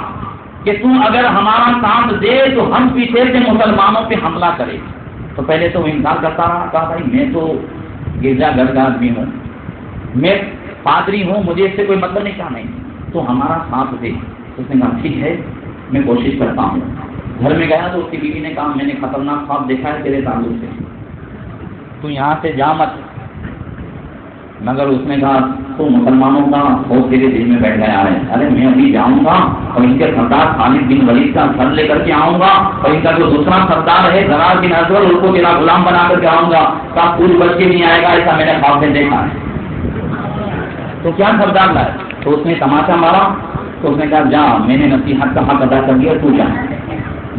کہ تم اگر ہمارا ساتھ دے تو ہم پیچھے سے مسلمانوں پہ حملہ کرے. تو پہلے تو وہ انکار کرتا رہا, کہا بھائی میں تو گرجا گھر کا آدمی ہوں, میں پادری ہوں, مجھے اس سے کوئی مطلب نہیں. کہا نہیں تو ہمارا ساتھ دے. اس نے کہا ٹھیک ہے میں کوشش کرتا ہوں. گھر میں گیا تو اس کی بیوی نے کہا میں نے خطرناک خواب دیکھا ہے تیرے تعلق سے, تو یہاں سے جا مت. مگر اس نے کہا تو مسلمانوں کا خوف تیرے دل میں بیٹھ گیا ہے. ارے میں ابھی جاؤں گا اور ان کے سردار خالد بن ولید کا سر لے کر کے آؤں گا اور ان کا جو دوسرا سردار ہے زرار بن اسود اس کو تیرا غلام بنا کر کے آؤں گا. کہا پوری بچ کے نہیں آئے گا, ایسا میں نے خواب میں دیکھا ہے. تو کیا سردار لائے؟ تو اس نے تماچا مارا. تو اس نے کہا جا میں نے نصیحت کا حق ادا کر دیا, تو جا.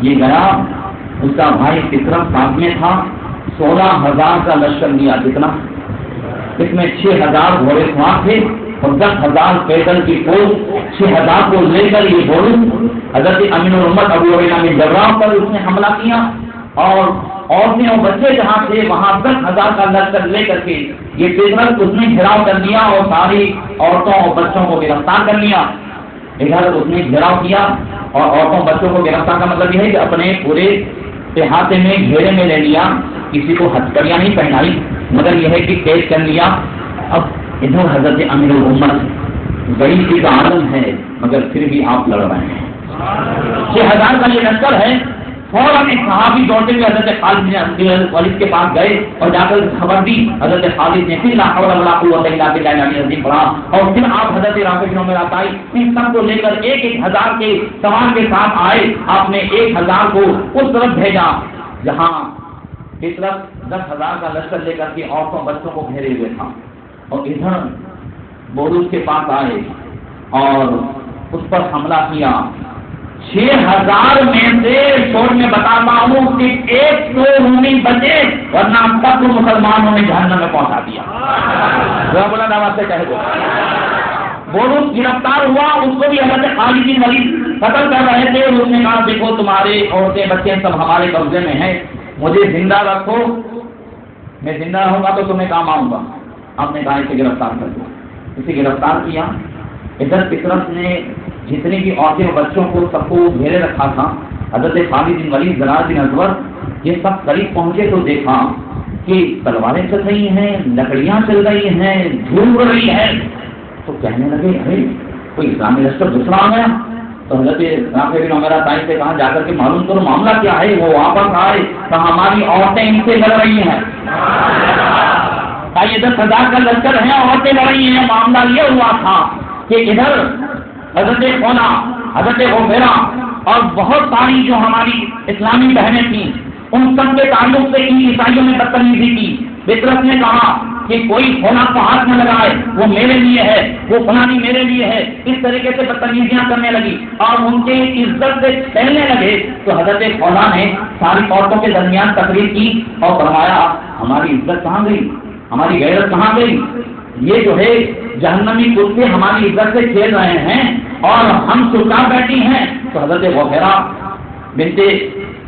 یہ گیا, اس کا بھائی فطرت ساتھ میں تھا. 16,000 کا لشکر لیا. کتنا؟ اس میں 6,000 گھوڑے سوار تھے اور 10,000 پیدل کی فوج. 6,000 کو لے کر یہ بولو حضرت امیر المومنین ابو عبیدہ بن جراح پر اس نے حملہ کیا اور عورتیں اور بچے جہاں تھے وہاں 10,000 کا لشکر لے کر کے یہ فطرت اس نے گھیراؤ کر لیا اور ساری عورتوں اور بچوں کو گرفتار کر لیا. ادھر اس نے گھیراؤ کیا اور عورتوں بچوں کو گرفتار کا مطلب یہ ہے کہ اپنے پورے احاطے میں گھیرے میں لے لیا. کسی کو ہتھکڑیاں نہیں پہنائی مگر یہ ہے کہ قید کر لیا. اب ادھر حضرت امیر المومنین بڑی چیز عالم ہے مگر پھر بھی آپ لڑ رہے ہیں. 6,000 کا یہ لشکر ہے. فوراً ایک صحابی دوڑتے ہوئے حضرت خالد بن ولید کے پاس گئے اور جا کر خبر دی. حضرت خالد نے پھر لا حول ولا قوت الا باللہ العلی العظیم پڑھا اور پھر آپ حضرت رافع بن عمر عطائی ان سب کو لے کر 1,000 کے سوار کے ساتھ آئے. آپ نے 1,000 کو اس طرف بھیجا جہاں فطرت 10,000 کا لشکر لے کر کے عورتوں بچوں کو گھیرے ہوئے تھا. اور ادھر بولوس کے پاس آئے اور اس پر حملہ کیا. 6000 میں سے شور میں بتاتا ہوں کہ 100 رومی بچے ورنہ سب مسلمانوں نے جہنم میں پہنچا دیا. بولا نواز سے کہہ دو. بولوس گرفتار ہوا, اس کو بھی حضرت خالد بن ولید قتل کر رہے تھے. اس نے کہا دیکھو تمہارے عورتیں بچے سب ہمارے قبضے میں ہیں, مجھے زندہ رکھو, میں زندہ رہوں گا تو تمہیں کام آؤں گا. آپ نے کہا اسے گرفتار کر دو. اسے گرفتار کیا. ادھر پطرس نے جتنی بھی عورتیں اور بچوں کو سب کو گھیرے رکھا تھا. حضرت خالد بن ولید زرار بن ازور یہ سب قریب پہنچے تو دیکھا کہ تلواریں چل رہی ہیں, لکڑیاں چل رہی ہیں, دھول اڑ رہی ہے. تو کہنے لگے ارے کوئی اسلامی لشکر دوسرا آ گیا. تو حضرت رافع بن عمرہ طائف سے کہا جا کر کے معلوم کرو معاملہ کیا ہے. وہ واپس آئے تو ہماری عورتیں ان سے لڑ رہی ہیں. 10,000 کا لشکر ہے, عورتیں لڑ رہی ہیں. معاملہ یہ ہوا تھا کہ ادھر حضرت خولا, حضرت غفیرہ اور بہت ساری جو ہماری اسلامی بہنیں تھیں ان سب کے تعلق سے ان عیسائیوں نے بدتمیزی کی. پطرس نے کہا کہ کوئی خولا کو ہاتھ نہ لگائے, وہ میرے لیے ہے, وہ فلانی میرے لیے ہے. اس طریقے سے بدتمیزیاں کرنے لگی اور ان کے عزت سے کھیلنے لگے. تو حضرت خولا نے ساری عورتوں کے درمیان تقریر کی اور فرمایا ہماری عزت کہاں گئی, ہماری غیرت کہاں گئی. یہ جو ہے جہنمی کتے ہماری عزت سے کھیل رہے ہیں اور ہم چپچاپ بیٹھی ہیں. تو حضرت غفیرہ بنت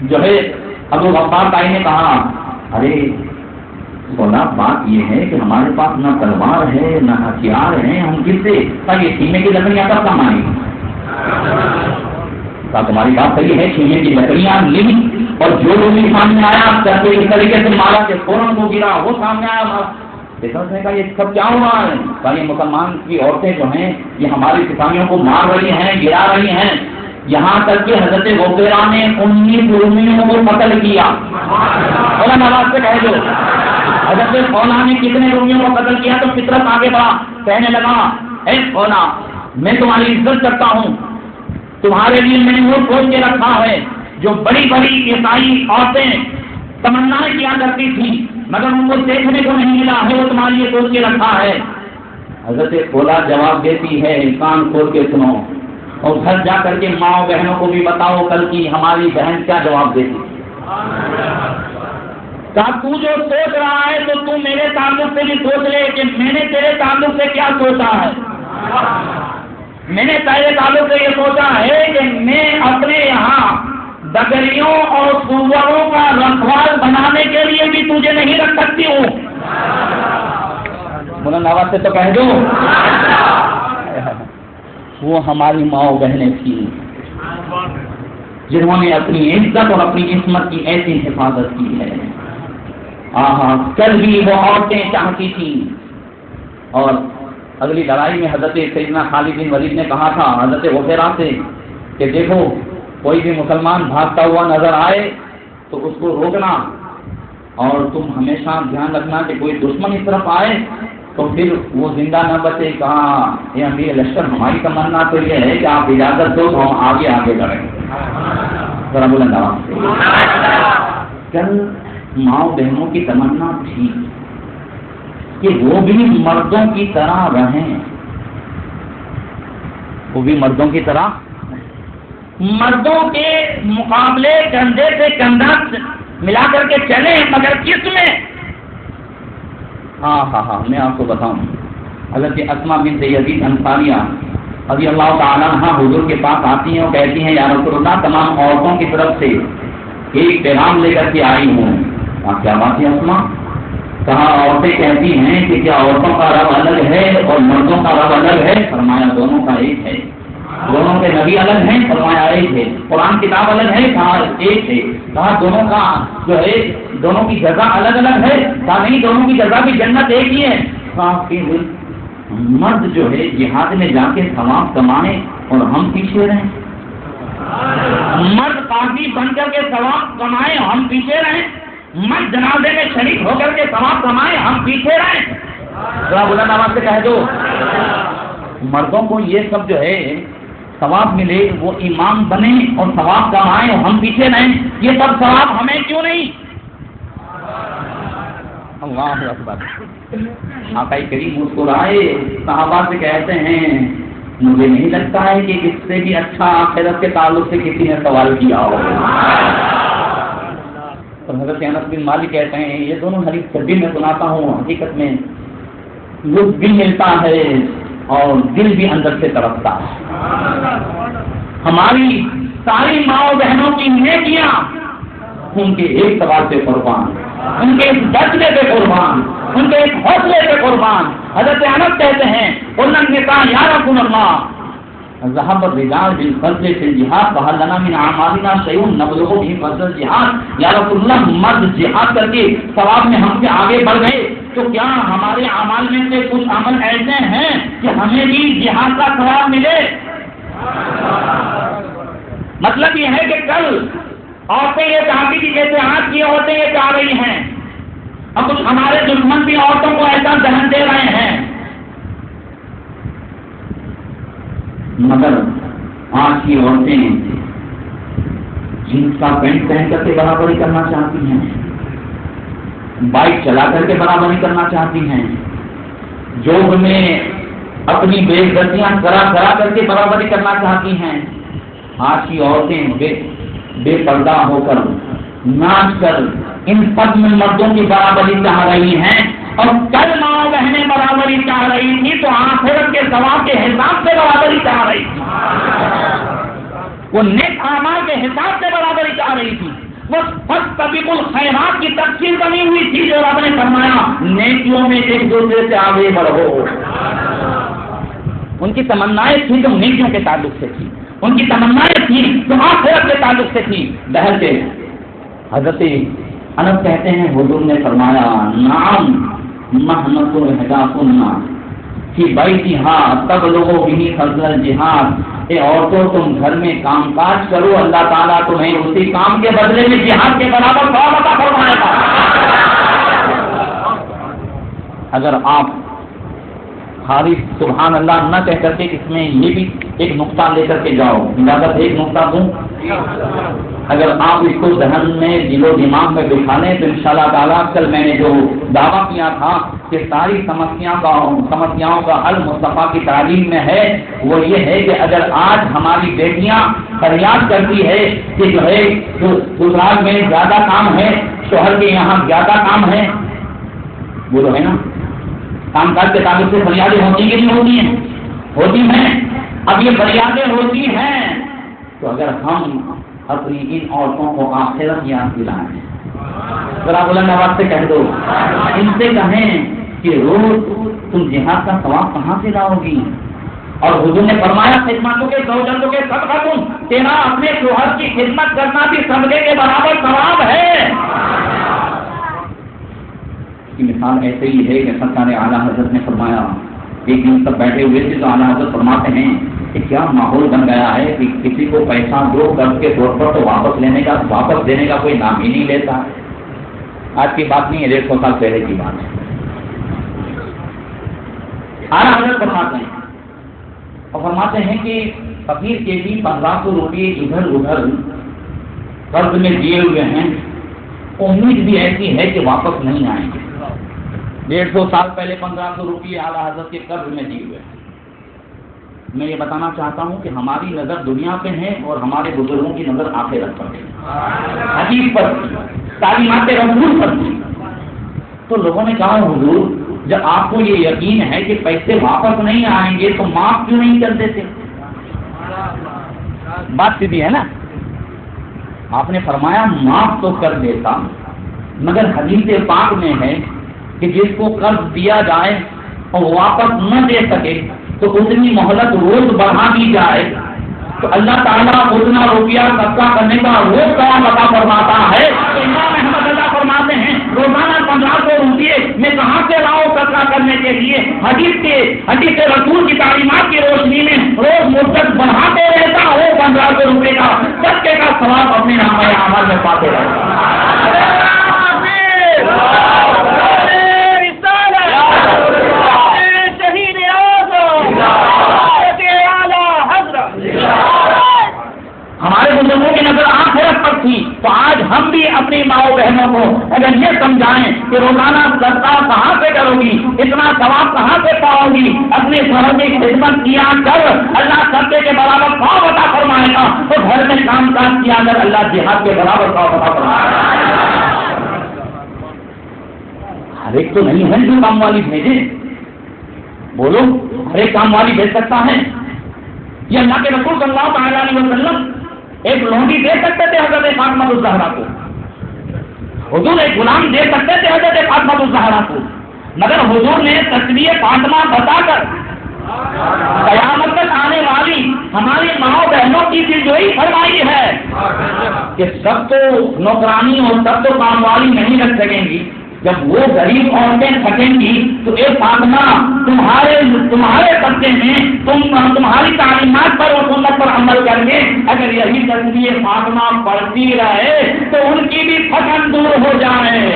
جو ہے ابو غفار طائی نے کہا ارے بولا بات یہ ہے کہ ہمارے پاس نہ تلوار ہے نہ ہتھیار ہیں, ہم کس سے یہ سینے کی لکڑیاں کب کام آئیں گی. تمہاری بات صحیح ہے, سینے کی لکڑیاں لی اور جو لوگ سامنے آیا اس طریقے سے مارا کہ فوراً وہ گرا, وہ سامنے آیا. نے کہا یہ سب کیا ہوا ہے. کہا یہ مسلمان کی عورتیں جو ہیں یہ ہماری سپاہیوں کو مار رہی ہیں, گرا رہی ہیں. یہاں تک کہ حضرت غفیرہ نے 19 رومیوں کو قتل کیا. اور نواز سے کہہ دو حضرت خولا نے کتنے رومیوں کو قتل کیا. تو فطرت آگے بڑھا, کہنے لگا اے خولا میں تمہاری عزت کرتا ہوں, تمہارے لیے میں نے وہ سوچ کے رکھا ہے جو بڑی بڑی عیسائی عورتیں تمنا کیا کرتی تھی مگر ان کو دیکھنے کو نہیں ملا ہے, وہ تمہارے لیے سوچ کے رکھا ہے. حضرت خولا جواب دیتی ہے کان کھول کے سنو اور گھر جا کر کے ماں بہنوں کو بھی بتاؤ کل کی ہماری بہن کیا جواب دیتی. کہا تو جو سوچ رہا ہے تو تم میرے تعلق سے بھی سوچ لے کہ میں نے تیرے تعلق سے کیا سوچا ہے. میں نے تیرے تعلق سے یہ سوچا ہے کہ میں اپنے یہاں بکریوں اور سوروں کا رکھوال بنانے کے لیے بھی تجھے نہیں رکھ سکتی ہوں. مولانا نواز سے تو کہہ دو وہ ہماری ماں بہنیں تھیں جنہوں نے اپنی عزت اور اپنی عصمت کی ایسی حفاظت کی ہے. کل بھی وہ عورتیں چاہتی تھیں. اور اگلی لڑائی میں حضرت سیدنا خالد بن ولید نے کہا تھا حضرت غفیرہ سے کہ دیکھو کوئی بھی مسلمان بھاگتا ہوا نظر آئے تو اس کو روکنا اور تم ہمیشہ دھیان رکھنا کہ کوئی دشمن اس طرف آئے تو پھر وہ زندہ نہ بچے. کہا یہ امیر لشکر ہماری تمنا تو یہ ہے کہ آپ اجازت دو تو ہم آگے آگے لڑیں. ذرا بولنا کل ماں بہنوں کی تمنا تھی کہ وہ بھی مردوں کی طرح رہیں, وہ بھی مردوں کی طرح مردوں کے مقابلے کندھے سے کندھا ملا کر کے چلیں مگر کس میں. ہاں میں آپ کو بتاؤں حضرت اسماء بنت یزید انصاریہ رضی اللہ تعالیٰ عنہا حضور کے پاس آتی ہیں اور کہتی ہیں یا رسول اللہ تمام عورتوں کی طرف سے ایک پیغام لے کر کے آئی ہوں. کیا بات ہے اسماء؟ کہا عورتیں کہتی ہیں کہ کیا عورتوں کا رب الگ ہے اور مردوں کا رب الگ ہے؟ فرمایا دونوں کا ایک ہے. دونوں کے نبی الگ ہیں؟ فرمایا ایک ہے. قرآن کتاب الگ ہے؟ کہا ایک ہے. کہا دونوں کا جو ہے دونوں کی جزا الگ الگ ہے؟ کہا نہیں دونوں کی جزا بھی جنت ایک ہی ہے. کہا کہ مرد جو ہے جہاد میں جا کے ثواب کمائے اور ہم پیچھے رہیں. مرد قاضی بن کر کے ثواب کمائے ہم پیچھے رہیں. مرد جنازے میں شریک ہو کر کے ثواب کمائے ہم پیچھے رہیں. ذرا بلند آواز سے کہہ دو مردوں کو یہ سب جو ہے ثواب ملے, وہ امام بنے اور ثواب کمائے اور ہم پیچھے رہیں. یہ سب ثواب ہمیں کیوں نہیں؟ اللہ اکبر. آقا کریم مسکرائے, صحابہ سے کہتے ہیں مجھے نہیں لگتا ہے کہ اس سے بھی اچھا آخرت کے تعلق سے کسی نے سوال کیا ہو. اور حضرت انس بن مالک کہتے ہیں یہ دونوں حدیث سبھی میں سناتا ہوں, حقیقت میں لطف بھی ملتا ہے اور دل بھی اندر سے تڑپتا ہے. ہماری ساری ماں بہنوں کی نیکیاں ان کے ایک سوال سے قربان, ان کے ایک جذبے پہ قربان, ان کے ایک حوصلے پہ قربان. حضرت انس کہتے ہیں قلنا النساء یا رسول اللہ ذهب الرجال بالفضل في الجهاد وهل لنا من اعمالنا شيء نبلغ به فضل الجهاد. یا رسول اللہ مرد جہاد کر کے ثواب میں ہم سے آگے بڑھ گئے تو کیا ہمارے اعمال میں سے کچھ عمل ایسے ہیں کہ ہمیں بھی جہاد کا ثواب ملے؟ مطلب یہ ہے کہ کل عورتیں یہ چاہتی تھی جیسے آج کی عورتیں یہ چاہ رہی ہیں, اب کچھ ہمارے دشمن بھی عورتوں کو ایسا ذہن دے رہے ہیں. مگر آج کی عورتیں جینس کا پینٹ پہن کر کے برابری کرنا چاہتی ہیں, بائک چلا کر کے برابری کرنا چاہتی ہیں, جوب میں اپنی بے عزتیاں کرا کر کے برابری کرنا چاہتی ہیں. آج کی عورتیں بے پردہ ہو کر ناچ کر ان پد میں مردوں کی برابری چاہ رہی ہیں, اور کل ماں بہنیں برابری چاہ رہی تھی تو آخرت کے ثواب کے حساب سے برابری چاہ رہی تھی, وہ نیک اعمال کے حساب سے برابری چاہ رہی تھی. وہ فاستبقوا الخیرات کی تفصیل بنی ہوئی تھی جو رب نے فرمایا نیکیوں میں ایک دوسرے سے آگے بڑھو. ان کی تمنائیں تھی جو نیکیوں کے تعلق سے تھی, ان کی تمنائیں تھی جو آخرت کے تعلق سے تھی. بہر کے حضرت انس کہتے ہیں حضور نے فرمایا نعم محنت الہدافنا کہ بیتھا تبلغ به فضل الجہاد. اے عورتوں تم گھر میں کام کاج کرو, اللہ تعالیٰ تمہیں اسی کام کے بدلے میں جہاد کے برابر ثواب عطا فرمائے گا. اگر آپ خالی سبحان اللہ نہ کہہ کر کے اس میں یہ بھی ایک نقطہ لے کر کے جاؤ, اجازت ایک نقطہ دوں, اگر آپ اس کو ذہن میں دل و دماغ میں بٹھا لیں تو انشاءاللہ تعالیٰ کل میں نے جو دعویٰ کیا تھا کہ ساری سمسیاؤں کا حل مصطفیٰ کی تعلیم میں ہے, وہ یہ ہے کہ اگر آج ہماری بیٹیاں فریاد کرتی ہے کہ جو ہے سسرال میں زیادہ کام ہے, شوہر کے یہاں زیادہ کام ہے, وہ جو ہے نا کام کاج کے تعلق سے فریادیں ہوتی کہ نہیں ہوتی ہیں؟ ہوتی ہیں. اب یہ فریادیں ہوتی ہیں تو اگر ہم اپنی ان عورتوں کو آخرت یاد دلائیں, ذرا بلند آواز سے کہہ دو, ان سے کہیں کہ روز تم جہاد کا ثواب کہاں سے لاؤ گی. اور حضور نے فرمایا خدمتوں کے زوجتوں کے صدقہ تم, تیرا اپنے شوہر کی خدمت کرنا بھی صدقے کے برابر ثواب ہے. کی مثال ایسے ہی ہے کہ سرکار اعلیٰ حضرت نے فرمایا, ایک دن سب بیٹھے ہوئے تھے تو اعلیٰ حضرت فرماتے ہیں کہ کیا ماحول بن گیا ہے کہ کسی کو پیسہ دو قرض کے طور پر تو واپس دینے کا کوئی نام ہی نہیں لیتا. آج کی بات نہیں ہے, 150 سال پہلے کی بات ہے. اعلیٰ حضرت فرماتے ہیں اور فرماتے ہیں کہ فقیر کے بھی 1500 روپئے ادھر ادھر قرض میں دیے ہوئے ہیں, امید بھی ایسی ہے کہ واپس نہیں آئیں گے. 150 سال پہلے 1500 روپئے اعلیٰ حضرت کے قرض میں دیے ہوئے ہیں. میں یہ بتانا چاہتا ہوں کہ ہماری نظر دنیا پہ ہے اور ہمارے بزرگوں کی نظر آخرت پر ہے, حدیث پر, تعلیمات رسول پر. تو لوگوں نے کہا حضور جب آپ کو یہ یقین ہے کہ پیسے واپس نہیں آئیں گے تو معاف کیوں نہیں کر دیتے؟ بات سیدھی ہے نا. آپ نے فرمایا معاف تو کر دیتا, مگر حدیث پاک میں ہے کہ جس کو قرض دیا جائے اور واپس نہ دے سکے تو اتنی مہلت روز بڑھا دی جائے تو اللہ تعالیٰ اتنا روپیہ صدقہ کرنے کا روز ثواب عطا فرماتا ہے. امام احمد اللہ فرماتے ہیں روزانہ 1500 روپئے میں کہاں سے لاؤ صدقہ کرنے کے لیے؟ حدیث رسول کی تعلیمات کی روشنی میں روز مدت بڑھاتے رہتا ہو 1500 روپئے کا صدقے کا ثواب اپنے نامہ اعمال میں پاتے رہتا. ہمارے بزرگوں کی نظر آخرت پر تھی تو آج ہم بھی اپنی ماؤں بہنوں کو اگر یہ سمجھائیں کہ روزانہ صدقہ کہاں سے کرو گی، اتنا ثواب کہاں سے پاؤ گی، اپنے شوہر کی خدمت کیا کر، اللہ صدقے کے برابر ثواب عطا فرمائے گا، تو گھر میں کام کاج کیا کر اللہ جہاد کے برابر ثواب عطا فرمائے گا۔ ہر ایک تو نہیں ہے جو کام والی بھیجے، بولو ہر ایک کام والی بھیج سکتا ہے؟ یہ اللہ کے رسول صلی اللہ تعالی علیہ وسلم ایک لونڈی دے سکتے تھے حضرت فاطمہ الزہرا کو، حضور ایک غلام دے سکتے تھے حضرت فاطمہ الزہرا کو، مگر حضور نے تسبیح فاطمہ بتا کر قیامت تک آنے والی ہماری ماؤں بہنوں کی دلجوئی فرمائی ہے کہ سب تو نوکرانی اور سب تو کام والی نہیں رکھ سکیں گی، جب وہ غریب عورتیں تھکیں گی تو اے فاطمہ تمہارے طبقے میں تمہاری تعلیمات پر اور سنت پر عمل کر کے اگر یہی تسبیح فاطمہ پڑھتی رہے تو ان کی بھی تھکن دور ہو جائے۔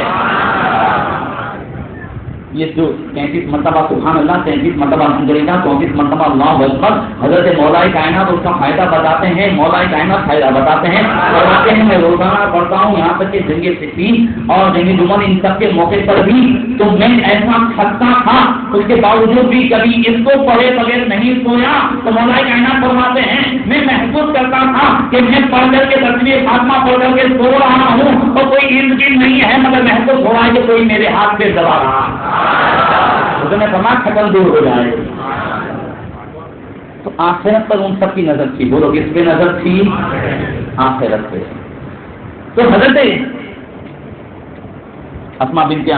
یہ جو 33 مرتبہ سبحان اللہ، 33 مرتبہ الحمدللہ، 34 مرتبہ اللہ اکبر، حضرت مولا کائنات اس کا فائدہ بتاتے ہیں، مولا کائنات فائدہ بتاتے ہیں، فرماتے ہیں میں روزانہ پڑھتا ہوں، یہاں تک کہ جنگ صفین اور جنگ جمل ان سب کے موقع پر بھی تو میں ایسا تھکتا تھا، اس کے باوجود بھی کبھی اس کو پڑھے بغیر نہیں سویا، تو مولا کائنات فرماتے ہیں میں محسوس کرتا تھا کہ میں پڑھ کر کے تسبیح فاطمہ پڑھ کر کے سو رہا ہوں تو کوئی ارد گرد نہیں ہے، مگر محسوس ہو رہا ہے کہ کوئی میرے ہاتھ پہ دبا رہا ہے، سماج ختم دور ہو جائے۔ تو آخرت پر ان سب کی نظر تھی، بولو کس پہ نظر تھی؟ آخرت پہ۔ تو حضرت اسماء بنت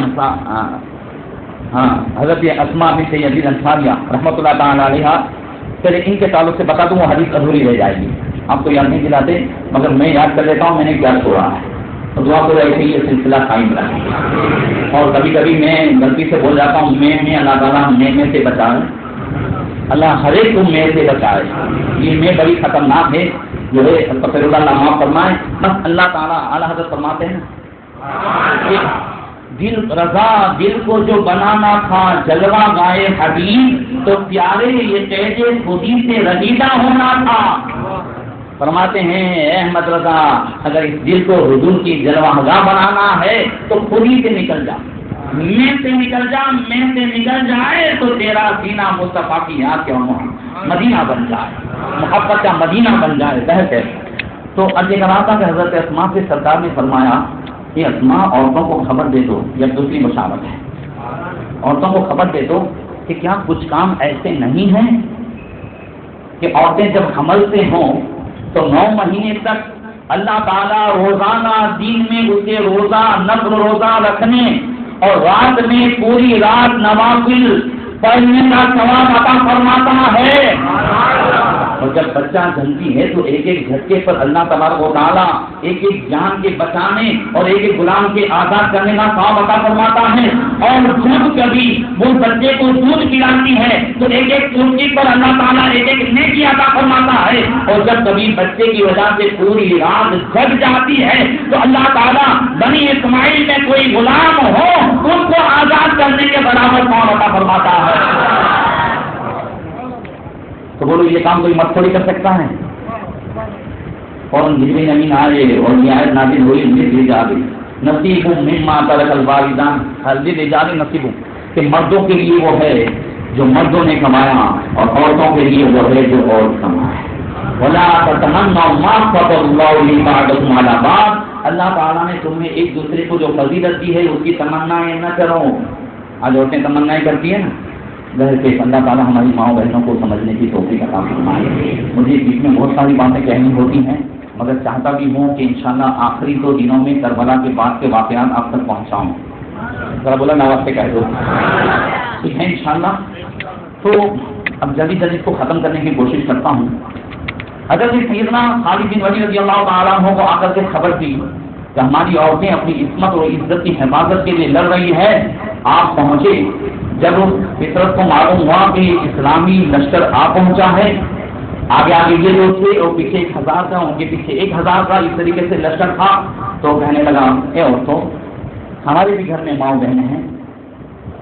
حضرت اسماء بنت یزید انصاریہ رحمۃ اللہ تعالی علیہا، چلے ان کے تعلق سے بتا دوں، وہ حدیث ادھوری رہ جائے گی، آپ کو یاد نہیں دلاتے مگر میں یاد کر لیتا ہوں میں نے کیا چھوڑا ہے، تو دعا کو رہے یہ سلسلہ قائم رہے۔ اور کبھی کبھی میں غلطی سے بول جاتا ہوں میں اللہ تعالیٰ میں سے بچائے، اللہ ہر ایک کو میں سے بچائے، یہ میں بڑی خطرناک ہے جو ہے، استغفر اللہ معاف فرمائے۔ بس اللہ تعالیٰ اعلیٰ حضرت فرماتے ہیں دل رضا دل کو جو بنانا تھا جلوہ گائے حبیب، تو پیارے یہ قید خودی سے رہیدہ ہونا تھا۔ فرماتے ہیں اے احمد رضا اگر اس دل کو حضور کی جلوہ گاہ بنانا ہے تو خود ہی سے نکل جا، میں سے نکل جا، میں سے نکل جائے تو تیرا سینہ مصطفیٰ کی یاد کے مدینہ بن جائے، محبت کا مدینہ بن جائے، بہت ہے۔ تو اب یہ کہا تھا کہ حضرت اسماء سے سرکار نے فرمایا کہ اسماء عورتوں کو خبر دے دو، یہ دوسری بشارت ہے، عورتوں کو خبر دے دو کہ کیا کچھ کام ایسے نہیں ہیں کہ عورتیں جب حمل سے ہوں تو 9 مہینے تک اللہ تعالیٰ روزانہ دن میں اسے روزہ نفل روزہ رکھنے اور رات میں پوری رات نوافل پڑھنے کا ثواب عطا فرماتا ہے، اور جب بچہ جنتی ہے تو ایک ایک جھٹکے پر اللہ تبارک و تعالیٰ ایک ایک جان کے بچانے اور ایک ایک غلام کے آزاد کرنے کا ثواب عطا فرماتا ہے، اور جب کبھی وہ بچے کو دودھ پلاتی ہے تو ایک ایک چوٹی پر اللہ تعالیٰ ایک ایک نیکی عطا فرماتا ہے، اور جب کبھی بچے کی وجہ سے پوری رات جگ جاتی ہے تو اللہ تعالیٰ بنی اسماعیل میں کوئی غلام ہو ان کو آزاد کرنے کے برابر ثواب عطا فرماتا ہے۔ تو بولو یہ کام کوئی مرد تھوڑی کر سکتا ہے؟ اور جبریل زمین آئے اور یہ آیت نازل ہوئی نصیب مما ترک الوالدان، حضرت اجازت نصیب کہ مردوں کے لیے وہ ہے جو مردوں نے کمایا اور عورتوں کے لیے وہ ہے جو عورت کمائے۔ ولا تتمنوا ما فضل الله بعضكم على بعض، اللہ تعالیٰ نے تمہیں ایک دوسرے کو جو فضیلت دی ہے اس کی تمنائیں نہ کرو۔ آج عورتیں تمنائیں کرتی ہیں نا، ظاہر کہ اللہ تعالیٰ ہماری ماؤں بہنوں کو سمجھنے کی توفیق عطا فرمائے۔ مجھے بیچ میں بہت ساری باتیں کہنی ہوتی ہیں مگر چاہتا بھی ہوں کہ انشاءاللہ آخری 2 دنوں میں کربلا کے بعد کے واقعات آپ تک پہنچاؤں، ذرا بولا نواز سے کہہ دو ٹھیک ہے انشاءاللہ۔ تو اب جلدی جلدی اس کو ختم کرنے کی کوشش کرتا ہوں۔ حضرت سیدنا خالد بن ولید رضی اللہ تعالیٰ عنہ کو آ کر کے خبر دی کہ ہماری عورتیں اپنی عصمت اور عزت کی حفاظت کے لیے لڑ رہی ہے۔ آپ پہنچے، جب فطرت کو معلوم ہوا کہ اسلامی لشکر آ پہنچا ہے، آگے آگے یہ لوگ تھے اور پیچھے 1000 کا، ان کے پیچھے 1000 کا، اس طریقے سے لشکر تھا، تو کہنے لگا اے عورتوں ہمارے بھی گھر میں ماؤں بہنیں ہیں،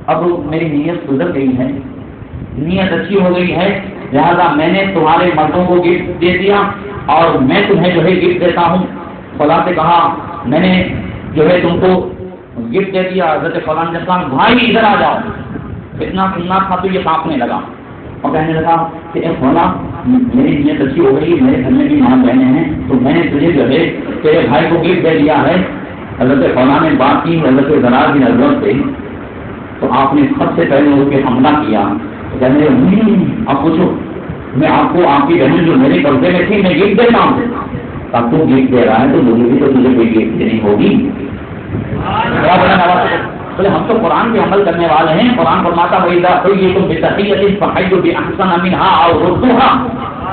اب میری نیت گزر گئی ہے، نیت اچھی ہو گئی ہے، لہذا میں نے تمہارے مردوں کو گفٹ دے دیا اور میں تمہیں جو ہے گفٹ دیتا ہوں۔ خدا سے کہا میں نے جو ہے تم کو گفٹ دے دیا حضرت فلان نے کہا بھائی ادھر آ جاؤ، اتنا سننا تھا تو یہ کانپنے لگا اور کہنے لگا کہ اے فلاں میری نیت اچھی ہو گئی، میرے گھر میں بھی ماں بہنیں ہیں، تو میں نے تجھے جو ہے تیرے بھائی کو گفٹ دے دیا ہے۔ حضرت فلاں نے بات کی حضرت زرار کی نظر سے، تو آپ نے سب سے پہلے اس پہ حملہ کیا، تو کہنے لگے آپ پوچھو میں آپ کو آپ کی بہن جو میرے قبضے میں تھی میں گفٹ دیتا ہوں، اب تو گفٹ دے رہا ہے تو مجھے بھی تو تجھے کوئی گفٹ دینی ہوگی۔ بولے ہم تو قرآن پہ عمل کرنے والے ہیں، قرآن فرماتا وَإِذَا حُيِّيتُم بِتَحِيَّةٍ فَحَيُّوا بِأَحْسَنَ مِنْهَا أَوْ رُدُّوهَا،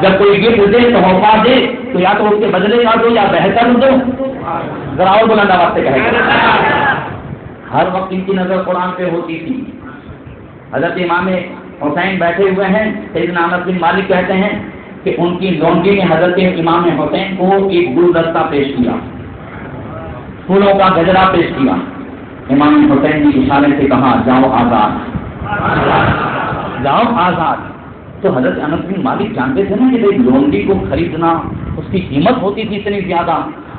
جب کوئی گفٹ دے تحفہ دے تو یا تو اس کے بدلے کا دو یا بہتر دو۔ ذرا اور بلند آواز سے کہے گا۔ ہر وقت ان کی نظر قرآن پہ ہوتی تھی۔ حضرت امام حسین بیٹھے ہوئے ہیں، سیدنا انس بن مالک کہتے ہیں کہ ان کی لونڈی نے حضرت امام حسین کو ایک گلدستہ پیش کیا، پھولوں کا گجرا پیش کیا۔ امام حسین نے اشارے سے کہا جاؤ آزاد، جاؤ آزاد۔ تو حضرت انس بن مالک جانتے تھے نا کہ ایک لونڈی کو خریدنا اس کی قیمت ہوتی تھی اتنی زیادہ،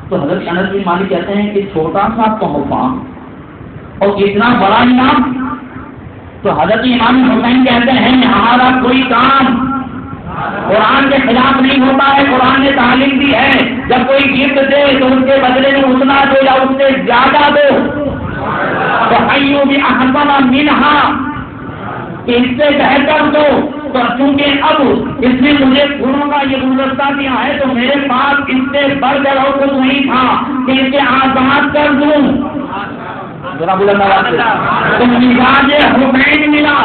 تو حضرت انس بن مالک کہتے ہیں کہ چھوٹا سا تحفہ اور اتنا بڑا انعام۔ تو حضرت امام حسین کہتے ہیں ہمارا کوئی کام قرآن کے خلاف نہیں ہوتا ہے، قرآن نے تعلیم دی ہے جب کوئی گفٹ دے تو اس کے بدلے میں اتنا دو یا اس سے زیادہ دو۔ تو حیو بِأَحْسَنَ مِنْهَا کہ اس سے بہتر دو۔ تو چونکہ اب اس نے مجھے پھولوں کا یہ گلدستہ دیا ہے تو میرے پاس اس سے بڑھ کر اور کچھ نہیں تھا کہ اسے آزاد کر دوں۔ ذرا بلند آواز سے تو مزاج حسین ملا،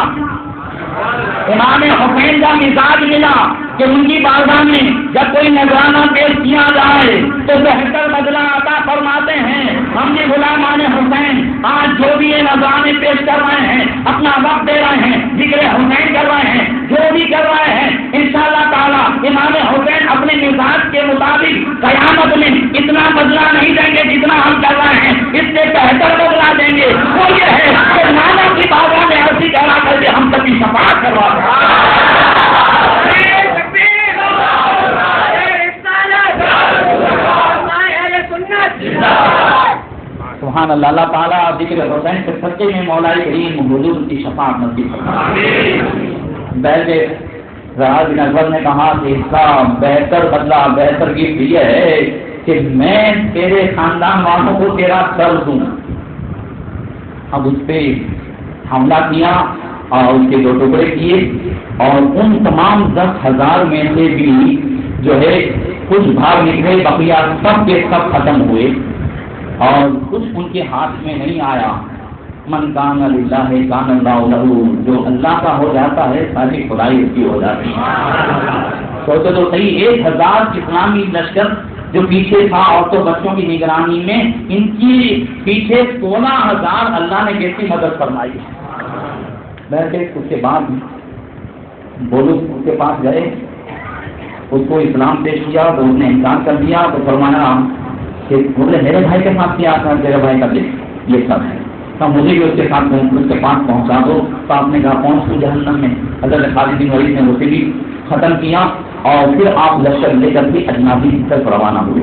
امام حسین کا مزاج ملا کہ ان کی بارگاہ میں جب کوئی نذرانہ پیش کیا جائے تو بہتر بدلہ عطا فرماتے ہیں۔ ہم نے غلامان حسین آج جو بھی یہ نذرانے پیش کر رہے ہیں، اپنا وقت دے رہے ہیں، ذکر حسین کر رہے ہیں، جو بھی کر رہے ہیں، انشاءاللہ تعالیٰ امام حسین اپنے مزاج کے مطابق قیامت میں اتنا بدلہ نہیں دیں گے جتنا ہم کر رہے ہیں، اس سے بہتر بدلہ دیں گے۔ وہ یہ ہے کہ نانا کی بارگاہ میں عرضی کرا کر کے ہم سب کی شفاعت کروا سبحان اللہ۔ اللہ تعالیٰ ذکر حسین کے سچے میں مولا کریم حضور کی شفاعت نصیب فرمائے۔ بہت راز بن اکبر نے کہا کہ اس کا بہتر بدلہ بہتر گفٹ یہ ہے کہ میں تیرے خاندان والوں کو تیرا سر دوں۔ اب اس پہ حملہ کیا اور اس کے دو ٹکڑے کیے اور ان تمام 10,000 میں سے بھی جو ہے کچھ بھاگ نکلے، بقیہ سب کے سب ختم ہوئے اور کچھ ان کے ہاتھ میں نہیں آیا۔ من کان للہ کان اللہ لہ، جو اللہ کا ہو جاتا ہے ساری خدائی اس کی ہو جاتی ہے۔ سوچو تو صحیح، 1,000 اسلامی لشکر جو پیچھے تھا عورتوں بچوں کی نگرانی میں، ان کی پیچھے 16,000 اللہ نے کیسی مدد فرمائی۔ بیٹھے اس کے بعد بولو اس کے پاس گئے، اس کو اسلام پیش کیا تو اس نے انکار کر دیا، تو فرمایا کہ بولے میرے بھائی کے ساتھ کیا تھا، تیرے بھائی کا دیکھ یہ سب ہے، تو مجھے بھی اس کے ساتھ اس کے پاس پہنچا دو۔ تو آپ نے کہا پہنچ تو جہنم میں۔ حضرت خالد بن ولید نے اسے بھی ختم کیا اور پھر آپ لشکر لے کر کے اجنابی کی طرف روانہ ہوئے۔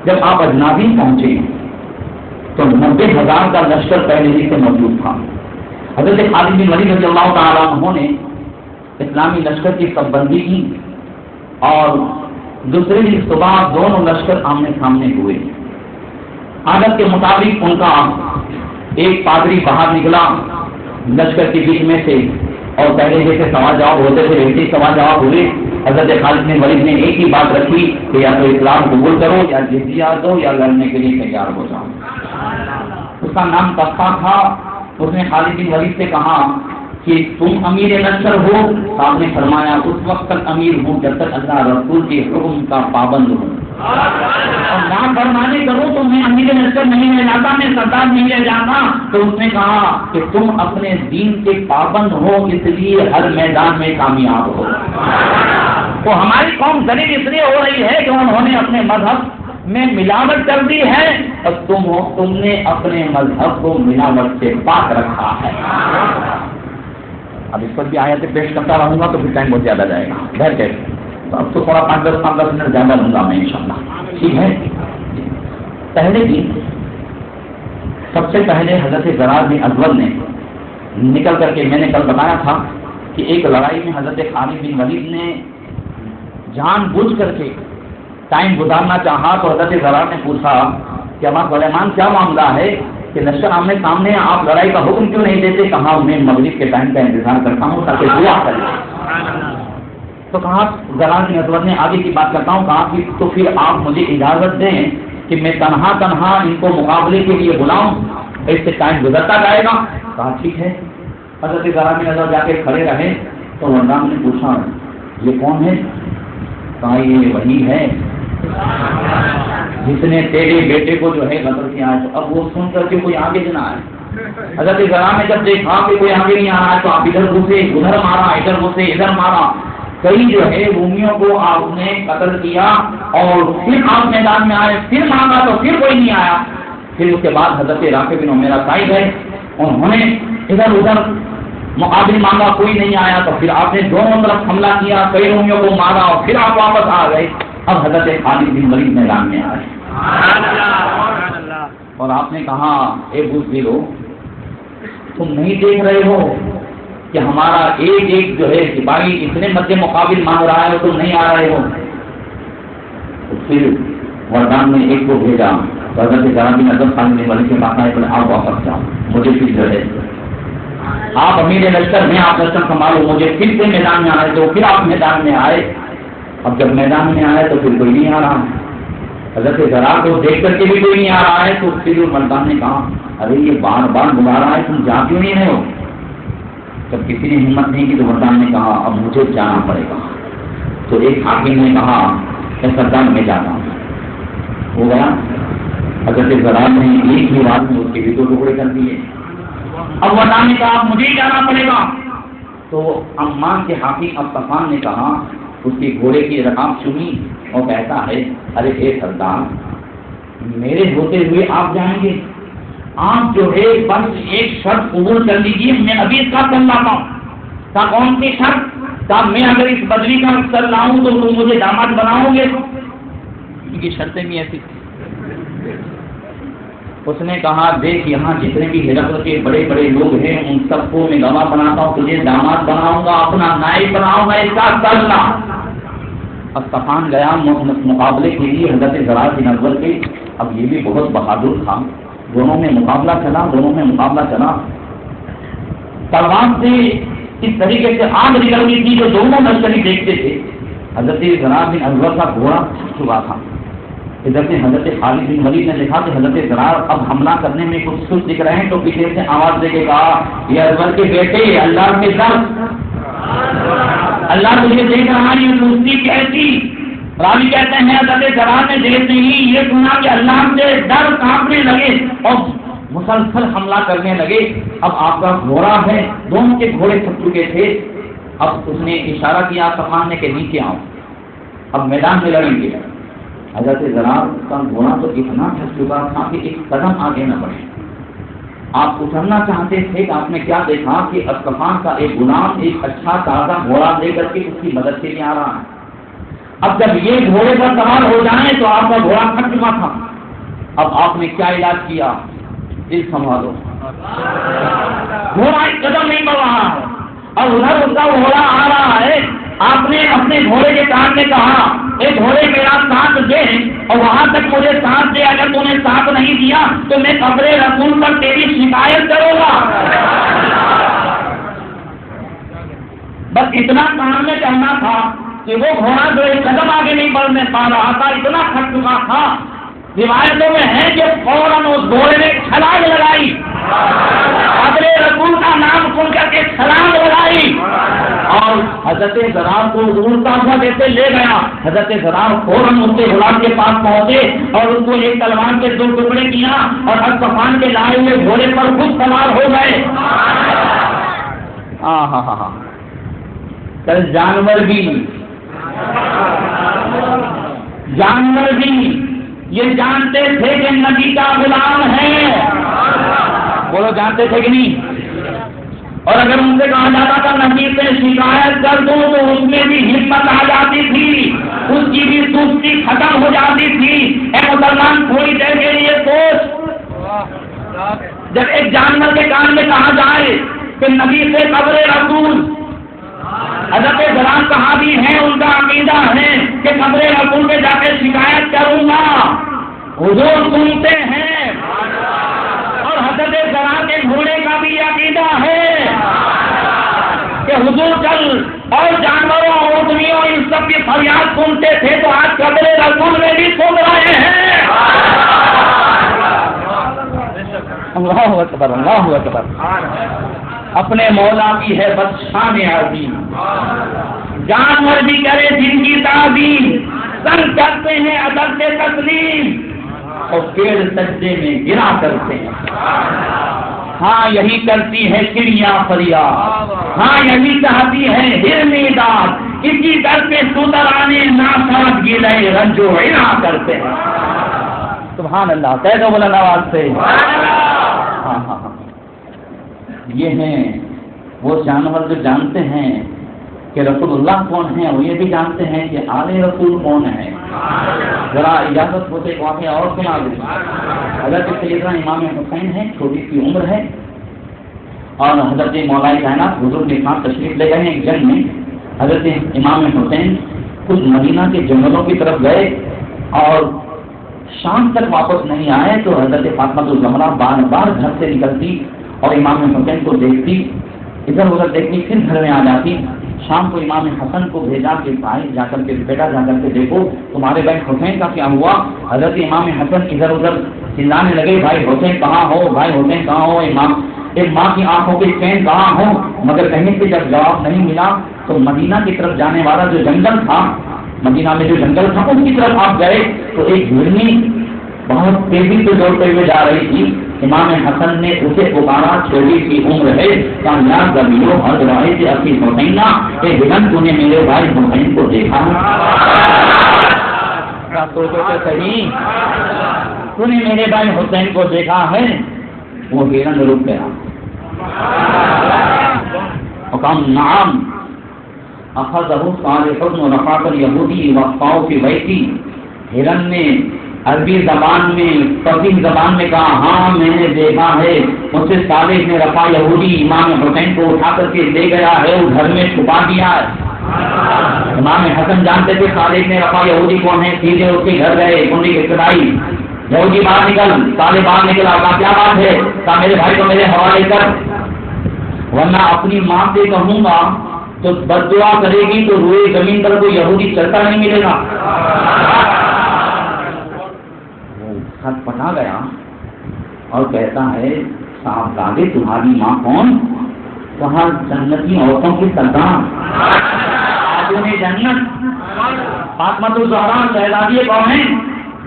جب آپ اجنابی پہنچے تو 90,000 کا لشکر پہلے ہی سے موجود تھا۔ حضرت خالد بن ولید رضی اللہ تعالیٰ عنہ نے اسلامی لشکر کی سب بندی کی اور دوسرے دن صبح دونوں لشکر آمنے سامنے ہوئے۔ عادت کے مطابق ان کا ایک پادری باہر نکلا لشکر کے بیچ میں سے اور پہلے جیسے سوال جواب ہوتے تھے ویسے ہی سوال جواب ہوئے۔ حضرت خالد بن ولید نے ایک ہی بات رکھی کہ یا تو اسلام قبول کرو یا جزیہ دو یا لڑنے کے لیے تیار ہو جاؤ۔ اس کا نام تخفہ تھا۔ اس نے خالد بن ولید سے کہا کہ تم امیر لشکر ہو؟ آپ نے فرمایا اس وقت تک امیر ہوں جب تک اللہ رسول کے حکم کا پابند ہوں، اور نہ فرمانے کرو تو میں امیر لشکر نہیں لے جاتا، میں سردار نہیں لے جاتا۔ تو اس نے کہا کہ تم اپنے دین کے پابند ہو اس لیے ہر میدان میں کامیاب ہو۔ تو ہماری قوم ذلیل اس لیے ہو رہی ہے کہ انہوں نے اپنے مذہب میں ملاوٹ کر دی ہے اور تم نے اپنے مذہب کو ملاوٹ سے پاک رکھا ہے۔ اب اس پر بھی آیتیں پیش کرتا رہوں گا تو پھر ٹائم بہت زیادہ جائے گا، گھر کے تو اب تو تھوڑا 5-10 منٹ زیادہ لوں گا میں انشاءاللہ، ٹھیک ہے۔ پہلے دن سب سے پہلے حضرت زرار بن ازول نے نکل کر کے، میں نے کل بتایا تھا کہ ایک لڑائی میں حضرت خالد بن ولید نے جان بوجھ کر کے ٹائم گزارنا چاہا، تو حضرت زرار نے پوچھا کہ ابا سلیمان کیا معاملہ ہے کہ لشکر آمنے سامنے آپ لڑائی کا حکم کیوں نہیں دیتے؟ کہا میں مغرب کے ٹائم کا انتظار کرتا ہوں تاکہ دعا کر لیں۔ تو کہا زرار بن ازول نے آگے کی بات کرتا ہوں، کہا کہ تو پھر آپ مجھے اجازت دیں کہ میں تنہا ان کو مقابلے کے لیے بلاؤں، اس سے ٹائم گزرتا جائے گا۔ کہا ٹھیک ہے۔ حضرت زرار بن ازول جا کے کھڑے رہے تو مردان نے پوچھا یہ کون ہے؟ کہا یہ وہی ہے جس نے تیرے بیٹے کو جو ہے قتل کیا ہے۔ تو اب وہ سن کر کے کوئی آگے نہ آئے۔ حضرت زرار نے جب دیکھا کہ کوئی آگے نہیں آ رہا ہے تو آپ ادھر گھسے ادھر مارا، ادھر گھسے ادھر مارا، کئی جو ہے رومیوں کو آپ نے قتل کیا، اور پھر آپ میدان میں آئے، پھر مانگا تو پھر کوئی نہیں آیا۔ پھر اس کے بعد حضرت رافع بن عمیرہ طائف ہے، انہوں نے ادھر ادھر مقابل مانگا، کوئی نہیں آیا، تو پھر آپ نے دونوں طرف حملہ کیا، کئی رومیوں کو مارا، اور پھر آپ واپس آ گئے۔ اب حضرت خالد بن ولید میدان میں آئے اور آپ نے کہا اے بزدلو، تم نہیں دیکھ رہے ہو کہ ہمارا ایک ایک جو ہے سپاہی اتنے مد مقابل مانگ رہا ہے، تم نہیں آ رہے ہو؟ تو پھر مردان نے ایک کو بھیجا، حضرت زرار بن ازول خالد بن ولید کے پاس آئے، بولے آپ واپس جاؤ، مجھے پھر جو ہے آپ امیر لشکر میں آپ لشکر سنبھالو، مجھے پھر سے میدان میں آنا ہے۔ تو پھر آپ میدان میں آئے۔ اب جب میدان میں آئے تو پھر کوئی نہیں آ رہا، حضرت زرار کو دیکھ کر کے بھی کوئی نہیں آ رہا ہے، تو پھر مردان نے کہا ارے یہ بار بار بلا رہا ہے، تم جا کیوں نہیں رہے ہو؟ جب کسی نے ہمت نہیں کی تو مردان نے کہا اب مجھے جانا پڑے گا۔ تو ایک حاکم نے کہا اے سردار میں جاتا ہوں، ہو گیا۔ حضرت زرار نے ایک ہی رات میں اس کے بھی 2 ٹکڑے کر دیے۔ اب مردان نے کہا مجھے ہی جانا پڑے گا۔ تو عمان کے حاکم ابطفان نے کہا، اس کی گھوڑے کی رکاب چنی اور کہتا ہے ارے اے سردار، میرے ہوتے ہوئے آپ جائیں گے؟ آپ جو ہے بس ایک شرط قبول کر لیجیے، میں ابھی اس کا چل لاتا ہوں۔ کہا کون سی شرط؟ کہا میں اگر اس بدری کا سر لاؤں تو تم مجھے داماد بناؤ گے؟ ان کی شرطیں بھی ایسی تھی۔ اس نے کہا دیکھ یہاں جتنے بھی ہرقل کے بڑے بڑے لوگ ہیں ان سب کو میں گواہ بناتا ہوں، تجھے داماد بناؤں گا، اپنا نائب بناؤں گا، اس کا سر لا۔ ابطفان گیا مقابلے کے لیے حضرت زرار بن ازول کے۔ اب یہ بھی بہت بہادر تھا، دونوں میں مقابلہ چلا، تلوار سے اس طریقے سے آگ نکل گئی تھی جو دونوں لشکری دیکھتے تھے۔ حضرت زرار بن ازول کا گھوڑا تھک چکا تھا۔ ادھر سے حضرت خالد بن ولید نے دیکھا کہ حضرت زرار اب حملہ کرنے میں کچھ سست دکھ رہے ہیں، تو پیچھے سے آواز دے کے کہا یہ ازول کے بیٹے، اللہ کے در، اللہ تجھے دیکھ رہا ہے، یہ دوستی کیسی؟ راوی کہتے ہیں حضرت زرار نے دیکھتے ہی یہ سنا کہ اللہ سے ڈر کانپنے لگے اور مسلسل حملہ کرنے لگے۔ اب آپ کا گھوڑا ہے، دونوں کے گھوڑے تھک چکے تھے۔ اب اس نے اشارہ کیا سفان نے کہ نیچے آؤ، اب میدان میں لڑیں گے۔ حضرت زرار کا گھوڑا تو اتنا تھک چکا تھا کہ ایک قدم آگے نہ بڑھے۔ آپ اترنا چاہتے تھے کہ آپ نے کیا دیکھا کہ ابطفان کا ایک غلام ایک اچھا تازہ گھوڑا لے کر کے اس کی مدد کے لیے آ رہا ہے۔ اب جب یہ گھوڑے پر سوار ہو جائیں تو آپ کا گھوڑا تھک چکا تھا۔ اب آپ نے کیا علاج کیا؟ دل سنبھالو، گھوڑا ایک قدم نہیں بڑھ رہا ہے اور ادھر اس کا گھوڑا آ رہا ہے۔ آپ نے اپنے گھوڑے کے کان میں کہا اے گھوڑے میرا ساتھ دے، اور وہاں تک مجھے ساتھ دے، اگر تم نے ساتھ نہیں دیا تو میں قبر رسول پر تیری شکایت کروں گا۔ بس اتنا کان میں کہنا تھا کہ وہ گھوڑا جو ایک قدم آگے نہیں بڑھنے پا رہا تھا، اتنا تھک چکا تھا۔ روایتوں میں ہے کہ فوراً اس گھوڑے نے چھلانگ لگائی، قبر رسول کا نام سن کر کے چھلانگ لگائی اور حضرت زرار کو اڑتا ہوا جیسے لے گیا۔ حضرت زرار فوراً اس کے غلام کے پاس پہنچے اور اس کو ایک تلوار کے 2 ٹکڑے کیا اور ابطفان کے لائے ہوئے گھوڑے پر خود سوار ہو گئے۔ کل جانور بھی یہ جانتے تھے کہ نبی کا غلام ہے، بولو جانتے تھے کہ نہیں؟ اور اگر ان سے کہا جاتا تھا نبی سے شکایت کر دو تو اس میں بھی ہمت آ جاتی تھی، اس کی بھی سستی ختم ہو جاتی تھی۔ اے مسلمان تھوڑی دیر کے لیے سوچ، جب ایک جانور کے کان میں کہا جائے کہ نبی سے قبر رسول، حضرت زرار صحابی ہیں، ان کا عقیدہ ہے کہ قبر رسول پہ جا کے شکایت کروں گا، حضور سنتے ہیں، اور حضرت زرار کے گھوڑے کا بھی عقیدہ ہے کہ حضور کل اور جانوروں اور اونٹنیوں ان سب کی فریاد سنتے تھے، تو آج قبر رسول میں بھی سن رہے ہیں۔ اللہ اکبر، اللہ اکبر۔ اپنے مولا کی ہے بس شان عظیم، جانور بھی کرے جن کی تعظیم، سن کرتے ہیں ادب سے تسلیم، اور پیڑ سجدے میں گرا کرتے ہیں۔ ہاں یہی کرتی ہے چڑیاں فریاد، ہاں یہی چاہتی ہے ہرنی داد، اسی در پہ سودرانے ناساد گلے رنجو عنا کرتے ہیں۔ سبحان اللہ، کہہ دو بلند آواز سے۔ ہاں ہاں ہاں، یہ ہیں وہ جانور جو جانتے ہیں کہ رسول اللہ کون ہیں، اور یہ بھی جانتے ہیں کہ آل رسول کون ہے۔ ذرا اجازت ہو تو ایک واقعہ اور سنا دوں۔ حضرت سیدنا امام حسین ہے، چھوٹی سی عمر ہے، اور حضرت مولا کائنات حضور کے ساتھ تشریف لے گئے ہیں ایک جنگ میں۔ حضرت امام حسین کچھ مدینہ کے جنگلوں کی طرف گئے اور شام تک واپس نہیں آئے، تو حضرت فاطمہ الزہرا بار بار گھر سے نکلتی اور امام حسین کو دیکھتی، ادھر ادھر دیکھتی، پھر گھر میں آ جاتی۔ شام کو امام حسن کو بھیجا کہ بھائی جا کر کے بیٹا جا کر کے دیکھو تمہارے بھائی حسین کا کیا ہوا۔ حضرت امام حسن ادھر ادھر چلانے لگے، بھائی حسین کہاں ہو، بھائی حسین کہاں ہو، ایک ماں کی آنکھوں کے چین کہاں ہو، مگر کہیں سے جب جواب نہیں ملا تو مدینہ کی طرف جانے والا جو جنگل تھا، مدینہ میں جو جنگل تھا اس کی طرف آپ گئے تو ایک ہرنی بہت تیزی سے دوڑتے ہوئے جا رہی تھی۔ امام حسن نے اسے پکارا، چھوٹی سی عمر ہے، کامیاب گبیروں ہر رائے سے اپنی حسینہ کہ ہرن تو نے میرے بھائی حسین کو دیکھا ہے، سوچو تو صحیح، تو نے میرے بھائی حسین کو دیکھا ہے۔ وہ ہرن رک گیا، حکم نعم اخذہ صالح ورفعہ الیہودی وقفاؤ فی بیتی۔ ہرن نے عربی زبان میں فصیح زبان میں کہا ہاں میں نے دیکھا ہے، اس سے صالح نے رفع یہودی امام حسین کو اٹھا کر کے لے گیا ہے، اس گھر میں چھپا دیا ہے۔ امام حسن جانتے تھے صالح نے رفع یہودی کون ہے، سیدھے اس کے گھر گئے، کنڈی کھٹکھٹائی، یہودی باہر نکل، صالح باہر نکلا، کہا کیا بات ہے، کہا میرے بھائی کو میرے حوالے کر، ورنہ اپنی ماں سے کہوں گا تو بد دعا کرے گی تو روئے زمین پر کوئی یہودی چلتا نہیں ملے گا۔ خط پٹا گیا اور کہتا ہے صاحب دادے تمہاری ماں کون؟ کہا جنتی عورتوں کی سردار جنت فاطمہ الزہرا شہزادی کون ہے؟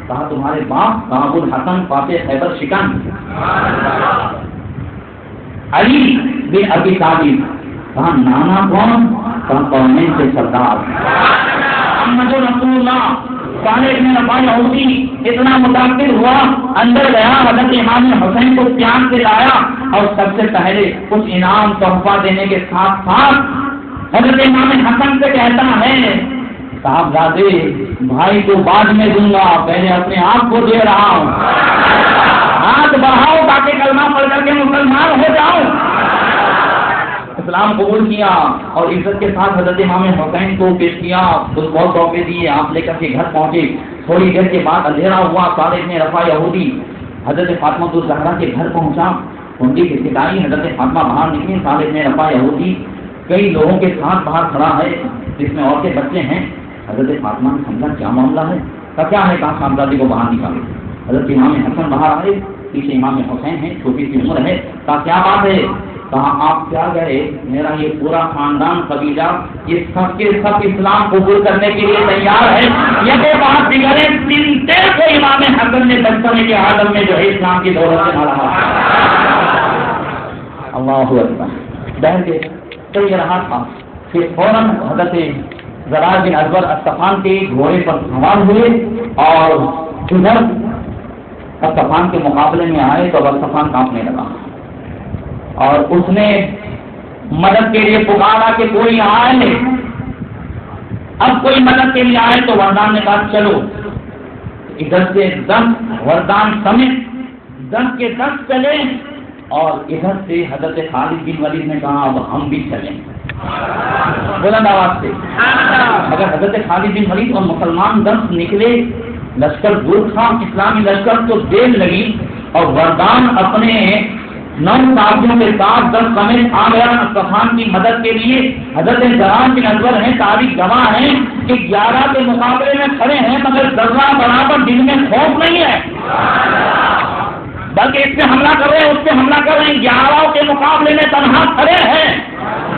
کہا تمہارے باپ، کہا ابو الحسن فاتح خیبر شکن علی بن ابی طالب، کہا نانا کون؟ کہا قومین سے سردار محمد رسول اللہ۔ صالح نے رفع یہودی اتنا متاثر ہوا، اندر گیا، حضرت امام حسین کو پیار سے لایا اور سب سے پہلے کچھ انعام تحفہ دینے کے ساتھ ساتھ حضرت امام حسن سے کہتا ہے صاحبزادے بھائی کو بعد میں دوں گا، پہلے اپنے آپ کو دے رہا ہوں، ہاتھ بڑھاؤ تاکہ کلمہ پڑھ کر کے مسلمان ہو جاؤ۔ اسلام قبول کیا اور عزت کے ساتھ حضرت امام حسین کو پیش کیا، کچھ بہت تحفے دیے، آپ لے کر کے گھر پہنچے۔ تھوڑی دیر کے بعد اندھیرا ہوا، صالح نے رفع یہودی حضرت فاطمہ الزہرا کے گھر پہنچا، کنڈی کھٹکھٹائی، حضرت فاطمہ باہر نکلی، صالح نے رفع یہودی کئی لوگوں کے ساتھ باہر کھڑا ہے جس میں عورتیں بچے ہیں۔ حضرت فاطمہ نے سمجھا کیا معاملہ ہے، کیا ہے، کہا صاحبزادی کو باہر نکالے۔ حضرت امام حسن باہر آئے، پیچھے امام حسین ہے، چھوٹی سی عمر ہے، کہا کیا بات ہے، کہا آپ کیا گئے، میرا یہ پورا خاندان قبیلہ یہ سب کے سب اسلام قبول کرنے کے لیے تیار ہے، یہ تو بات بگڑے چنتے کو امام حسن نے بچپنے کے عالم میں جو ہے اسلام کی دولت سے مارا۔ اللہ اکبر، بہن کے تو یہ رہا تھا، پھر فوراً حضرت زرار بن ازور اصطفان کے گھوڑے پر سوار ہوئے اور ادھر اصطفان کے مقابلے میں آئے تو اصطفان کانپنے لگا اور اس نے مدد کے لیے پکارا کہ کوئی آئے، اب کوئی مدد کے لیے آئے تو وردان نے کہا چلو، ادھر سے دم وردان سمیت 10 کے 10 چلے، اور ادھر سے حضرت خالد بن ولید نے کہا اب ہم بھی چلیں، بلند آواز سے۔ اگر حضرت خالد بن ولید اور مسلمان 10 نکلے، لشکر دور تھا، اسلامی لشکر تو دیر لگی، اور وردان اپنے 9 ساتھیوں کے ساتھ 10 سمیت آ گیا صفان کی مدد کے لیے۔ حضرت زرار بن ازور ہیں، تاریخ گواہ ہیں کہ 11 کے مقابلے میں کھڑے ہیں، مگر ذرہ برابر دل میں خوف نہیں ہے، بلکہ اس پہ حملہ کر رہے ہیں، اس پہ حملہ کر رہے ہیں، 11 کے مقابلے میں تنہا کھڑے ہیں۔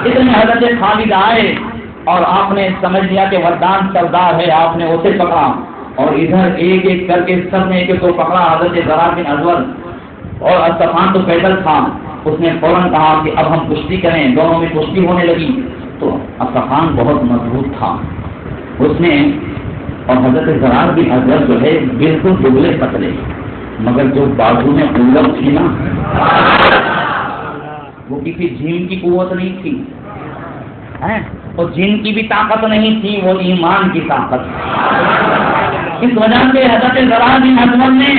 اتنے حضرت خالد آئے اور آپ نے سمجھ لیا کہ وردان سردار ہے، آپ نے اسے پکڑا، اور ادھر ایک ایک کر کے سب نے ایک کو پکڑا۔ حضرت زرار بن ازور اور صفان تو پیدل تھا، اس نے فوراً کہا کہ اب ہم کشتی کریں، دونوں میں کشتی ہونے لگی۔ تو صفان بہت مضبوط تھا، اس نے، اور حضرت زرار بن ازور جو ہے بالکل دبلے پتلے، مگر جو بازو میں قوت تھی نا، وہ کسی جھیم کی قوت نہیں تھی، اور جن کی بھی طاقت نہیں تھی، وہ ایمان کی طاقت۔ اس وجہ سے حضرت زرار بن ازور نے،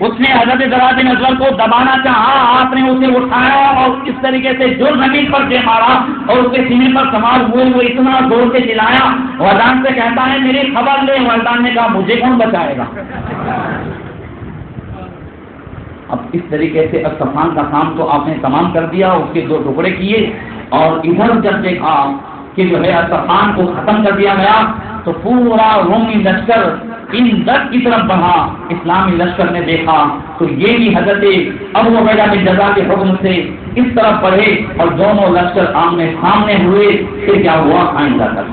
اس نے حضرت زرار بن ازور کو دبانا چاہا، آپ نے اسے اٹھایا اور اس طریقے سے جو زمین پر دے مارا اور اس کے سینے پر سوار ہوئے، وہ اتنا زور سے چلایا، وردان سے کہتا ہے میری خبر لے۔ وردان نے کہا مجھے کون بچائے گا؟ اب اس طریقے سے صفان کا کام تو آپ نے تمام کر دیا، اس کے 2 ٹکڑے کیے، اور ادھر جب دیکھا کہ جو ہے صفان کو ختم کر دیا گیا، تو پورا رومی لشکر ان 10 کی طرف بڑھا۔ اسلامی لشکر نے دیکھا تو یہ بھی حضرت ابو عبیدہ بن جراح کے حکم سے اس طرف بڑھے، اور دونوں لشکر آمنے سامنے ہوئے۔ پھر کیا ہوا آئندہ تک